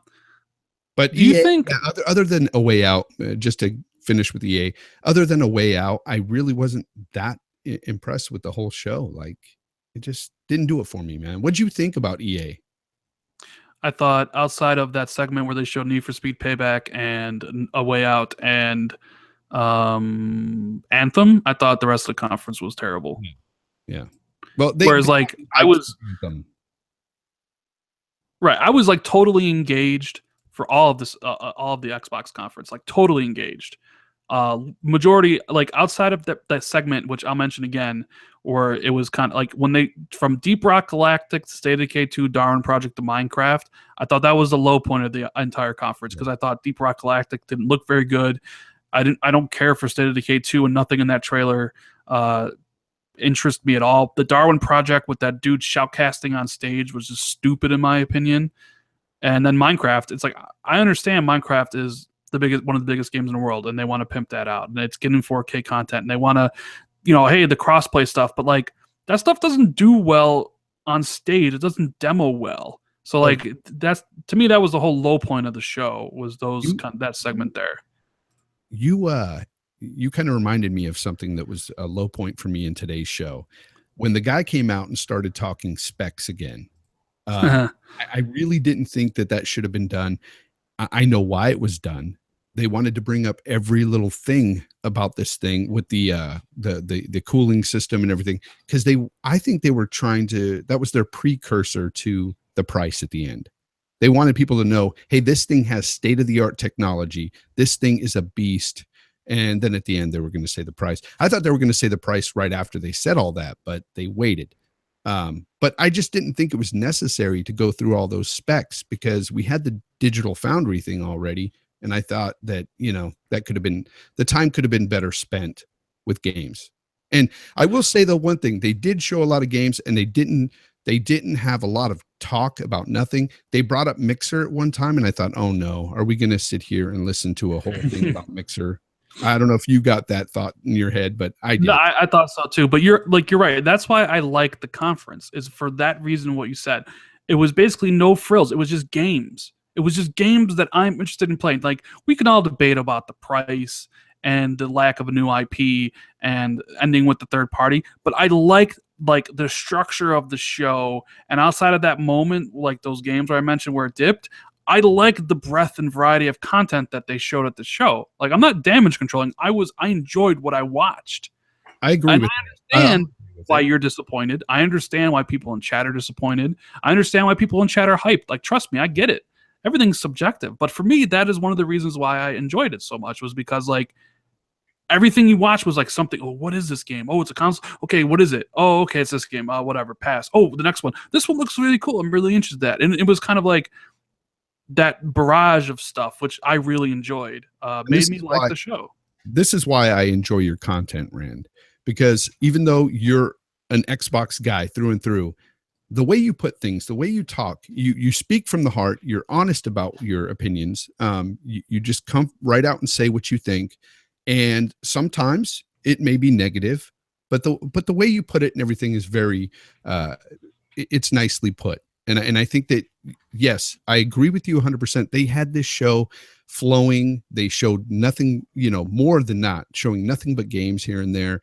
B: But
A: do you think
B: other than A Way Out, just to finish with EA, other than A Way Out, I really wasn't that impressed with the whole show. Like it just didn't do it for me, man. What'd you think about EA?
A: I thought outside of that segment where they showed Need for Speed Payback and A Way Out and Anthem, I thought the rest of the conference was terrible.
B: Yeah. Well,
A: Whereas like I was
B: them.
A: right, I was like totally engaged for all of this, all of the Xbox conference, like totally engaged. Majority like outside of that segment, which I'll mention again, where it was kind of like when they from Deep Rock Galactic to State of Decay 2, Darwin Project to Minecraft. I thought that was the low point of the entire conference because I thought Deep Rock Galactic didn't look very good. I don't care for State of Decay 2, and nothing in that trailer interest me at all. The Darwin Project with that dude shoutcasting on stage was just stupid in my opinion. And then Minecraft, it's like I understand Minecraft is one of the biggest games in the world, and they want to pimp that out, and it's getting 4K content, and they want to, hey, the crossplay stuff, but like that stuff doesn't do well on stage. It doesn't demo well. So like that's to me that was the whole low point of the show was that segment there.
B: You kind of reminded me of something that was a low point for me in today's show when the guy came out and started talking specs again. I really didn't think that should have been done. I know why it was done. They wanted to bring up every little thing about this thing with the cooling system and everything because I think they were trying to. That was their precursor to the price at the end. They wanted people to know, hey, this thing has state-of-the-art technology. This thing is a beast. And then at the end, they were going to say the price. I thought they were going to say the price right after they said all that, but they waited. But I just didn't think it was necessary to go through all those specs because we had the Digital Foundry thing already. And I thought that, that could have been, the time could have been better spent with games. And I will say though, one thing, they did show a lot of games and they didn't have a lot of talk about nothing. They brought up Mixer at one time and I thought, oh no, are we going to sit here and listen to a whole thing about Mixer? I don't know if you got that thought in your head, but I did.
A: No, I thought so too. But you're right. That's why I like the conference is for that reason. What you said, it was basically no frills. It was just games. It was just games that I'm interested in playing. Like we can all debate about the price and the lack of a new IP and ending with the third party, but I like the structure of the show. And outside of that moment, like those games where I mentioned where it dipped, I like the breadth and variety of content that they showed at the show. Like I'm not damage controlling. I enjoyed what I watched.
B: I agree with
A: I understand why you're disappointed. I understand why people in chat are disappointed. I understand why people in chat are hyped. Like, trust me, I get it. Everything's subjective. But for me, that is one of the reasons why I enjoyed it so much was because like everything you watched was like something. Oh, what is this game? Oh, it's a console. Okay, what is it? Oh, okay, it's this game. Whatever, pass. Oh, the next one. This one looks really cool. I'm really interested in that. And it was kind of like that barrage of stuff, which I really enjoyed, made me like the show.
B: This is why I enjoy your content, Rand, because even though you're an Xbox guy through and through, the way you put things, the way you talk, you speak from the heart, you're honest about your opinions. You just come right out and say what you think. And sometimes it may be negative, but the way you put it and everything is very, it's nicely put. And I think that, yes, I agree with you 100%. They had this show flowing. They showed nothing, more than not showing nothing but games here and there,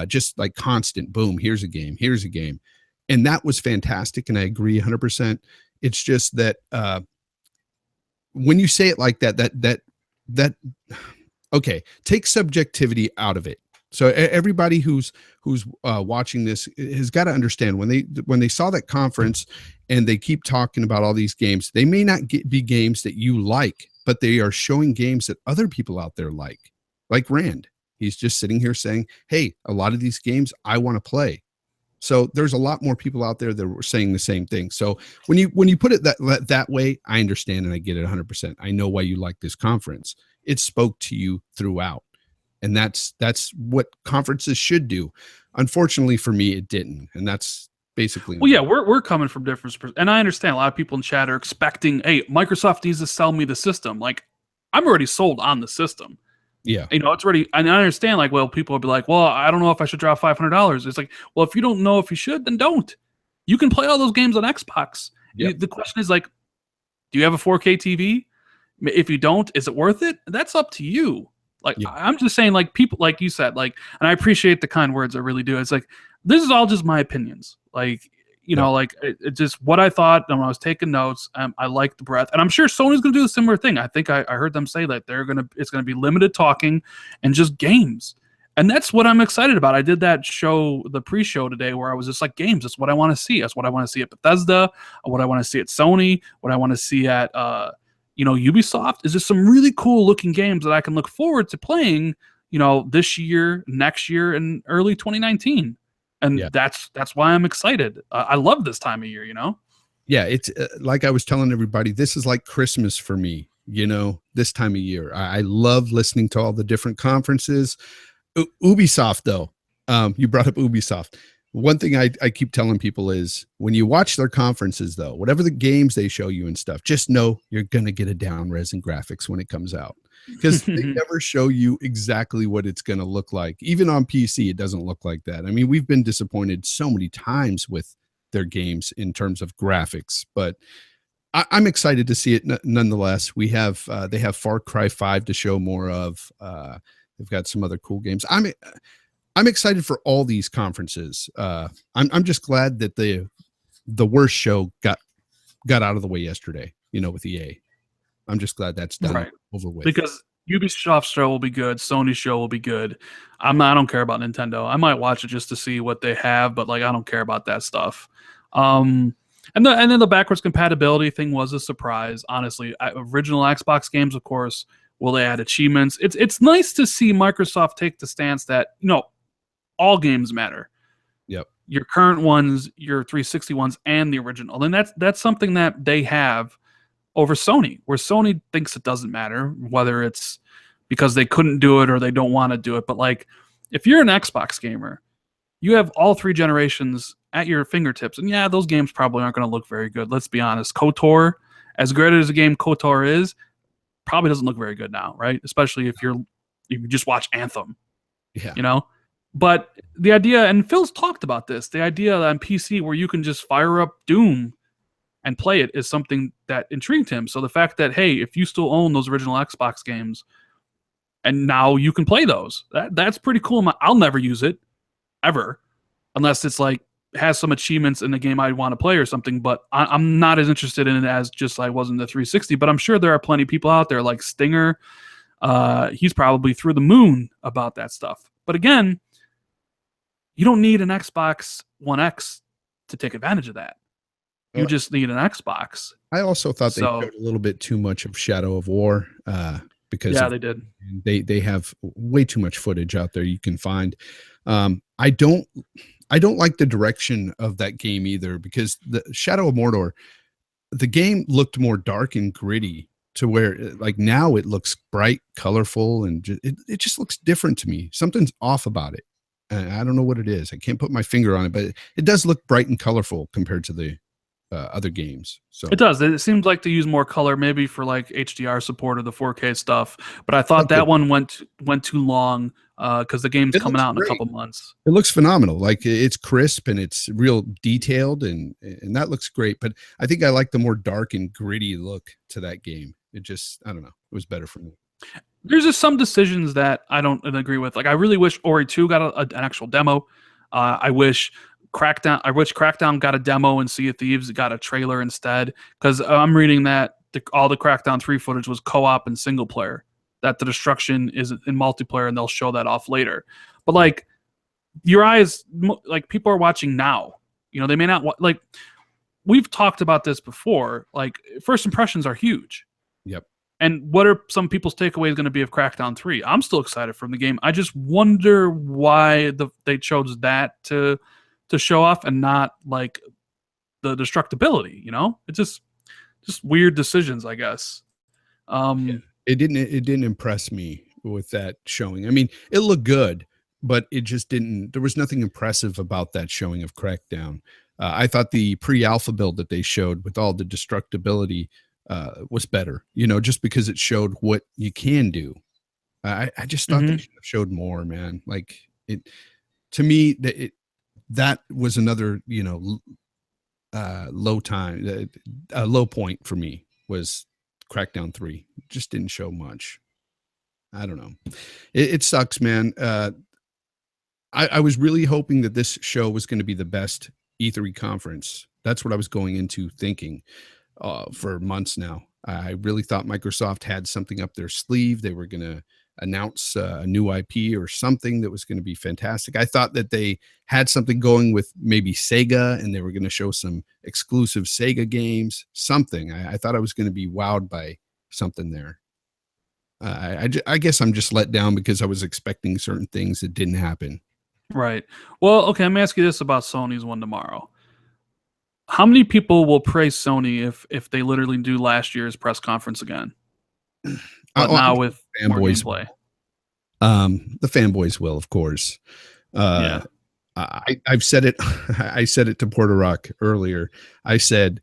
B: just like constant boom. Here's a game. Here's a game. And that was fantastic. And I agree 100%. It's just that when you say it like that, okay, take subjectivity out of it. So everybody who's watching this has got to understand when they saw that conference and they keep talking about all these games, they may not be games that you like, but they are showing games that other people out there like Rand. He's just sitting here saying, hey, a lot of these games I want to play. So there's a lot more people out there that were saying the same thing. So when you put it that way, I understand and I get it 100%. I know why you like this conference. It spoke to you throughout. And that's what conferences should do. Unfortunately for me, it didn't. And that's basically.
A: Well, yeah, we're coming from different and I understand a lot of people in chat are expecting, hey, Microsoft needs to sell me the system. Like, I'm already sold on the system.
B: Yeah.
A: It's already, and I understand, like, well, people will be like, well, I don't know if I should drop $500. It's like, well, if you don't know if you should, then don't. You can play all those games on Xbox. Yep. The question is, like, do you have a 4K TV? If you don't, is it worth it? That's up to you. Like, yeah. I'm just saying, like, people, like you said, like, and I appreciate the kind words, I really do. It's like, this is all just my opinions. Like, you know, like it just what I thought when I was taking notes. I like the breadth, and I'm sure Sony's going to do a similar thing. I think I heard them say that it's going to be limited talking and just games, and that's what I'm excited about. I did that show, the pre-show today, where I was just like, games. That's what I want to see. That's what I want to see at Bethesda. What I want to see at Sony. What I want to see at Ubisoft. Is just some really cool looking games that I can look forward to playing. This year, next year, and early 2019. And that's why I'm excited. I love this time of year,
B: Yeah, it's like I was telling everybody, this is like Christmas for me, this time of year. I love listening to all the different conferences. Ubisoft, though, you brought up Ubisoft. One thing I keep telling people is when you watch their conferences, though, whatever the games they show you and stuff, just know you're going to get a down res in graphics when it comes out. Because they never show you exactly what it's going to look like. Even on PC, it doesn't look like that. I mean, we've been disappointed so many times with their games in terms of graphics, but I'm excited to see it nonetheless. They have Far Cry 5 to show more of. They've got some other cool games. I'm excited for all these conferences. I'm just glad that the worst show got out of the way yesterday, with EA. I'm just glad that's done, over with. Because
A: Ubisoft's show will be good, Sony's show will be good. I don't care about Nintendo. I might watch it just to see what they have, but I don't care about that stuff. And then the backwards compatibility thing was a surprise. Honestly, original Xbox games, of course, will they add achievements? It's nice to see Microsoft take the stance that all games matter.
B: Yep.
A: Your current ones, your 360 ones, and the original. And that's something that they have over Sony, where Sony thinks it doesn't matter whether it's because they couldn't do it or they don't want to do it. But if you're an Xbox gamer, you have all three generations at your fingertips. And yeah, those games probably aren't going to look very good. Let's be honest. KOTOR, as great as a game KOTOR is, probably doesn't look very good now, right? Especially if you just watch Anthem.
B: Yeah.
A: But the idea, and Phil's talked about this, the idea on PC where you can just fire up Doom and play it is something that intrigued him. So the fact that, hey, if you still own those original Xbox games and now you can play those, that's pretty cool. I'll never use it ever unless it's has some achievements in the game I'd want to play or something, but I'm not as interested in it as just I was in the 360. But I'm sure there are plenty of people out there like Stinger. He's probably through the moon about that stuff. But again, you don't need an Xbox One X to take advantage of that. You just need an Xbox.
B: I also thought they showed a little bit too much of Shadow of War because
A: they did.
B: They have way too much footage out there you can find. I don't like the direction of that game either, because the Shadow of Mordor, the game looked more dark and gritty to where now it looks bright, colorful, and it just looks different to me. Something's off about it. And I don't know what it is. I can't put my finger on it, but it does look bright and colorful compared to the other games. So
A: it does. It seems like to use more color, maybe for HDR support or the 4K stuff. But I thought that one went too long because the game's coming out in a couple months.
B: It looks phenomenal. It's crisp and it's real detailed, and that looks great. But I think I like the more dark and gritty look to that game. It just, I don't know, it was better for me.
A: There's just some decisions that I don't agree with. I really wish Ori 2 got an actual demo. I wish Crackdown got a demo and Sea of Thieves got a trailer instead, because I'm reading that all the Crackdown 3 footage was co-op and single player, that the destruction is in multiplayer and they'll show that off later. But your eyes, people are watching now, they may not we've talked about this before. First impressions are huge.
B: Yep.
A: And what are some people's takeaways going to be of Crackdown 3? I'm still excited from the game. I just wonder why they chose that to show off and not the destructibility. It's just weird decisions, I guess.
B: It didn't impress me with that showing. I mean, it looked good, but it just didn't. There was nothing impressive about that showing of Crackdown. I thought the pre-alpha build that they showed with all the destructibility was better. Just because it showed what you can do. I just thought they should have showed more, man. To me, that was another, low time, a low point for me was Crackdown 3. Just didn't show much. I don't know. It sucks, man. I was really hoping that this show was going to be the best E3 conference. That's what I was going into thinking for months now. I really thought Microsoft had something up their sleeve. They were going to announce a new IP or something that was going to be fantastic. I thought that they had something going with maybe Sega, and they were going to show some exclusive Sega games, something. I thought I was going to be wowed by something there. I guess I'm just let down because I was expecting certain things that didn't happen.
A: Right. Well, okay, let me ask you this about Sony's one tomorrow. How many people will praise Sony if they literally do last year's press conference again? But now with more gameplay.
B: The fanboys will, of course.
A: Yeah.
B: I've said it. I said it to Porter Rock earlier. I said,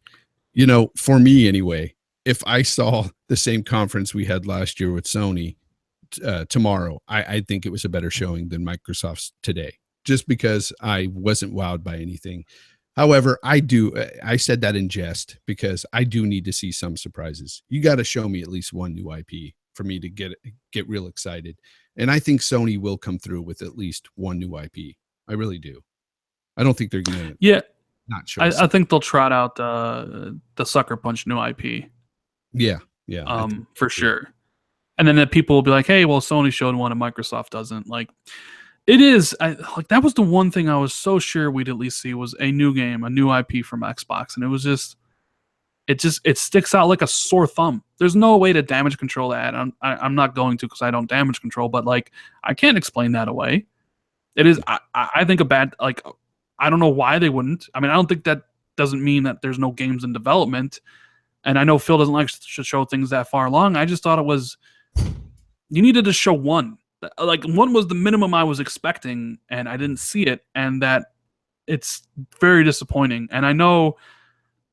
B: you know, for me anyway, if I saw the same conference we had last year with Sony tomorrow, I think it was a better showing than Microsoft's today, just because I wasn't wowed by anything. However, I said that in jest because I do need to see some surprises. You got to show me at least one new IP for me to get real excited. And I think Sony will come through with at least one new IP. I really do. I don't think they're going
A: to
B: not show.
A: I think they'll trot out the Sucker Punch new IP.
B: Yeah.
A: For sure. And then the people will be like, hey, well, Sony showed one and Microsoft doesn't. Like, it is like that was the one thing I was so sure we'd at least see was a new game, a new IP from Xbox, and it was it sticks out like a sore thumb. There's no way to damage control that. I'm not going to because I don't damage control, but like I can't explain that away. It is I think a bad, like, I don't know why they wouldn't. I mean, I don't think that doesn't mean that there's no games in development, and I know Phil doesn't like to show things that far along. I just thought it was you needed to show one. Like one was the minimum I was expecting, and I didn't see it, and that it's very disappointing. And I know,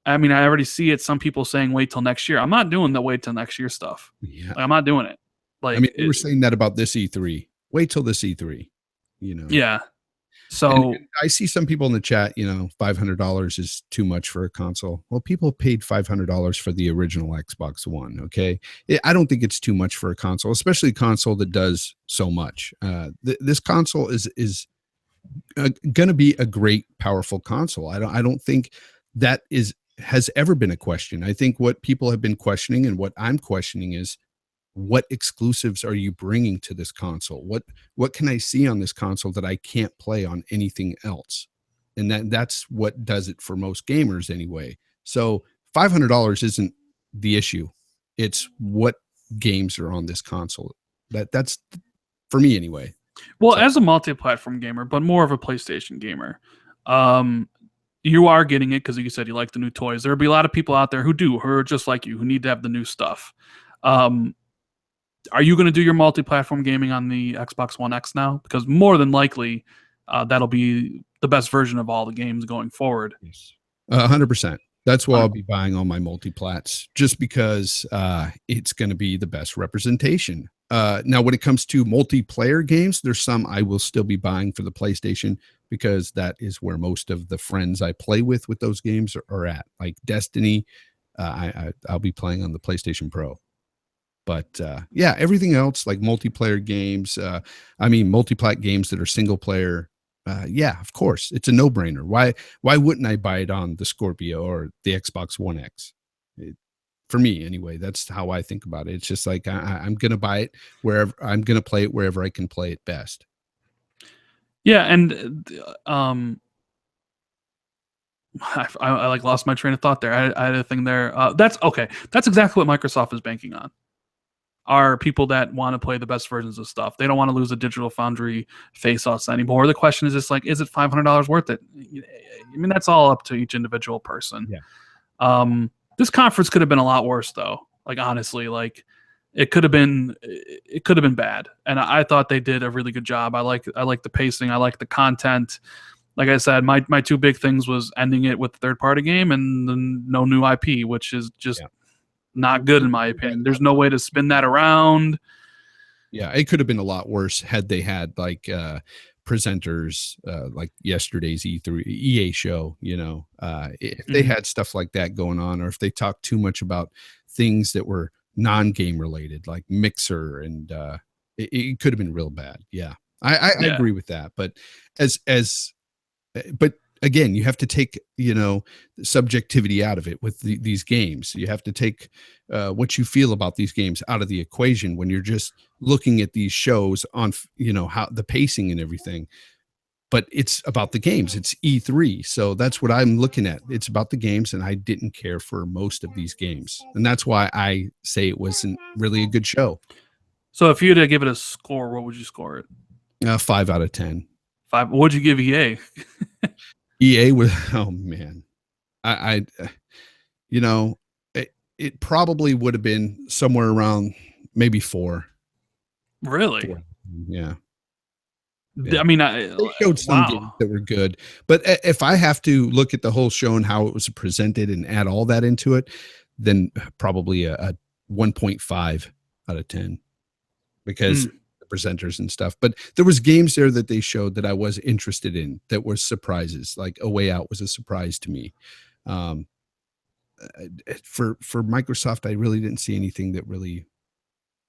A: I mean, I already see it. Some people saying wait till next year. I'm not doing the wait till next year stuff.
B: Yeah,
A: like, I'm not doing it. Like,
B: I mean, we were saying that about this E3. Wait till this E3. You know.
A: Yeah. So
B: and I see some people in the chat, you know, $500 is too much for a console. Well, people paid $500 for the original Xbox One. Okay. I don't think it's too much for a console, especially a console that does so much. This console is going to be a great, powerful console. I don't think that has ever been a question. I think what people have been questioning and what I'm questioning is, what exclusives are you bringing to this console? What can I see on this console that I can't play on anything else? And that's what does it for most gamers anyway. So $500 isn't the issue. It's what games are on this console. That's for me anyway.
A: Well, so, as a multi-platform gamer, but more of a PlayStation gamer, you are getting it because you said you like the new toys. There'll be a lot of people out there who are just like you, who need to have the new stuff. Are you going to do your multi-platform gaming on the Xbox One X now? Because more than likely, that'll be the best version of all the games going forward.
B: 100%. That's why I'll be buying all my multi-plats, just because it's going to be the best representation. Now, when it comes to multiplayer games, there's some I will still be buying for the PlayStation because that is where most of the friends I play with those games are at. Like Destiny, I'll be playing on the PlayStation Pro. But yeah, everything else like multiplayer games, multi-plat games that are single player. Yeah, of course, it's a no-brainer. Why wouldn't I buy it on the Scorpio or the Xbox One X? For me, anyway, that's how I think about it. It's just like I'm going to buy it wherever I'm going to play it wherever I can play it best.
A: Yeah, and I like lost my train of thought there. I had a thing there. That's okay. That's exactly what Microsoft is banking on. Are people that want to play the best versions of stuff. They don't want to lose a Digital Foundry face-offs anymore. The question is just like, is it $500 worth it? I mean, that's all up to each individual person.
B: Yeah.
A: This conference could have been a lot worse, though. Like, honestly, like it could have been bad. And I thought they did a really good job. I like the pacing. I like the content. Like I said, my two big things was ending it with the third-party game and then no new IP, which is just not good in my opinion. There's no way to spin that around.
B: Yeah, it could have been a lot worse had they had like presenters like yesterday's E3 EA show, you know. If they had stuff like that going on, or if they talked too much about things that were non-game related, like Mixer, and it could have been real bad. Yeah. I agree with that. But but again, you have to take, subjectivity out of it with these games. You have to take what you feel about these games out of the equation when you're just looking at these shows on, how the pacing and everything. But it's about the games. It's E3. So that's what I'm looking at. It's about the games, and I didn't care for most of these games. And that's why I say it wasn't really a good show.
A: So if you had to give it a score, what would you score it?
B: 5 out of 10.
A: 5. What'd you give EA?
B: EA was, oh man. It probably would have been somewhere around maybe 4.
A: Really?
B: 4. Yeah.
A: I mean,
B: they showed some games that were good, but if I have to look at the whole show and how it was presented and add all that into it, then probably a 1.5 out of 10 because the presenters and stuff. But there was games there that they showed that I was interested in that were surprises. Like A Way Out was a surprise to me. For Microsoft, I really didn't see anything that really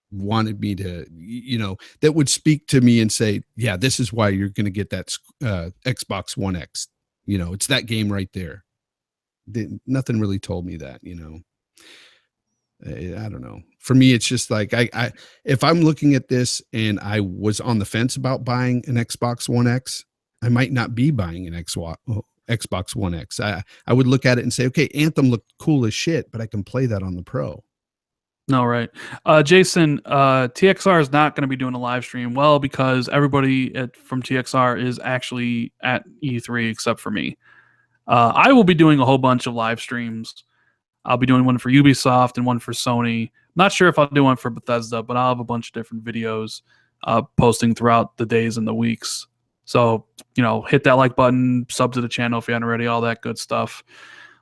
B: wanted me to, that would speak to me and say, yeah, this is why you're going to get that Xbox One X. It's that game right there. Nothing really told me that, I don't know. For me, it's just like, if I'm looking at this and I was on the fence about buying an Xbox One X, I might not be buying an Xbox One X. I would look at it and say, okay, Anthem looked cool as shit, but I can play that on the Pro.
A: No, right. Jason, TXR is not going to be doing a live stream. Well, because everybody from TXR is actually at E3 except for me. I will be doing a whole bunch of live streams. I'll be doing one for Ubisoft and one for Sony. Not sure if I'll do one for Bethesda, but I'll have a bunch of different videos posting throughout the days and the weeks. So, hit that like button, sub to the channel if you haven't already, all that good stuff.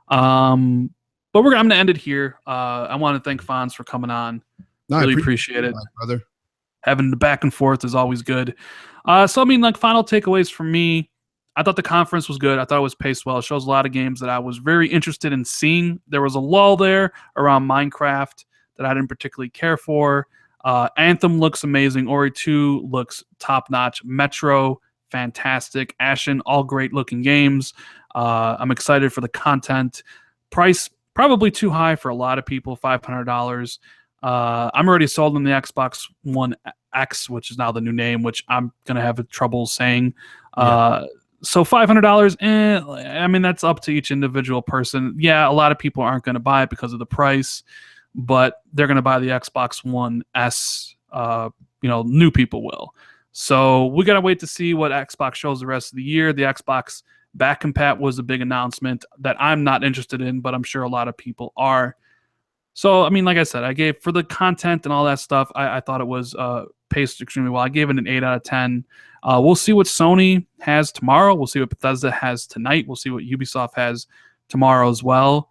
A: But I'm going to end it here. I want to thank Fonz for coming on.
B: No,
A: really appreciate it.
B: Brother.
A: Having the back and forth is always good. So, I mean, like final takeaways from me, I thought the conference was good. I thought it was paced well. It shows a lot of games that I was very interested in seeing. There was a lull there around Minecraft that I didn't particularly care for. Anthem looks amazing. Ori 2 looks top-notch. Metro, fantastic. Ashen, all great-looking games. I'm excited for the content. Price, probably too high for a lot of people, $500. I'm already sold on the Xbox One X, which is now the new name, which I'm going to have trouble saying. So $500, I mean, that's up to each individual person. Yeah, a lot of people aren't going to buy it because of the price, but they're going to buy the Xbox One S. New people will. So we got to wait to see what Xbox shows the rest of the year. The Xbox back compat was a big announcement that I'm not interested in, but I'm sure a lot of people are. So, I mean, like I said, I gave for the content and all that stuff, I thought it was paced extremely well. I gave it an 8 out of 10. We'll see what Sony has tomorrow. We'll see what Bethesda has tonight. We'll see what Ubisoft has tomorrow as well.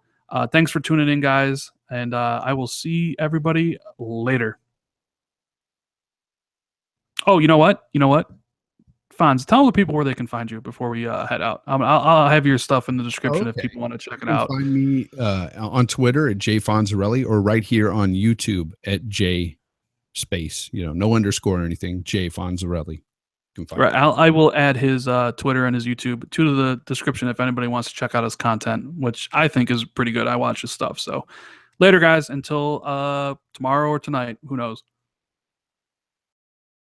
A: Thanks for tuning in, guys, and I will see everybody later. Oh, you know what? Fonz, tell the people where they can find you before we head out. I'll have your stuff in the description if people want to check it out.
B: Find me on Twitter at jfonzarelli or right here on YouTube at J space, no underscore or anything, J Fonzarelli.
A: Right, I will add his Twitter and his YouTube to the description if anybody wants to check out his content, which I think is pretty good. I watch his stuff. So later, guys, until tomorrow or tonight, who knows?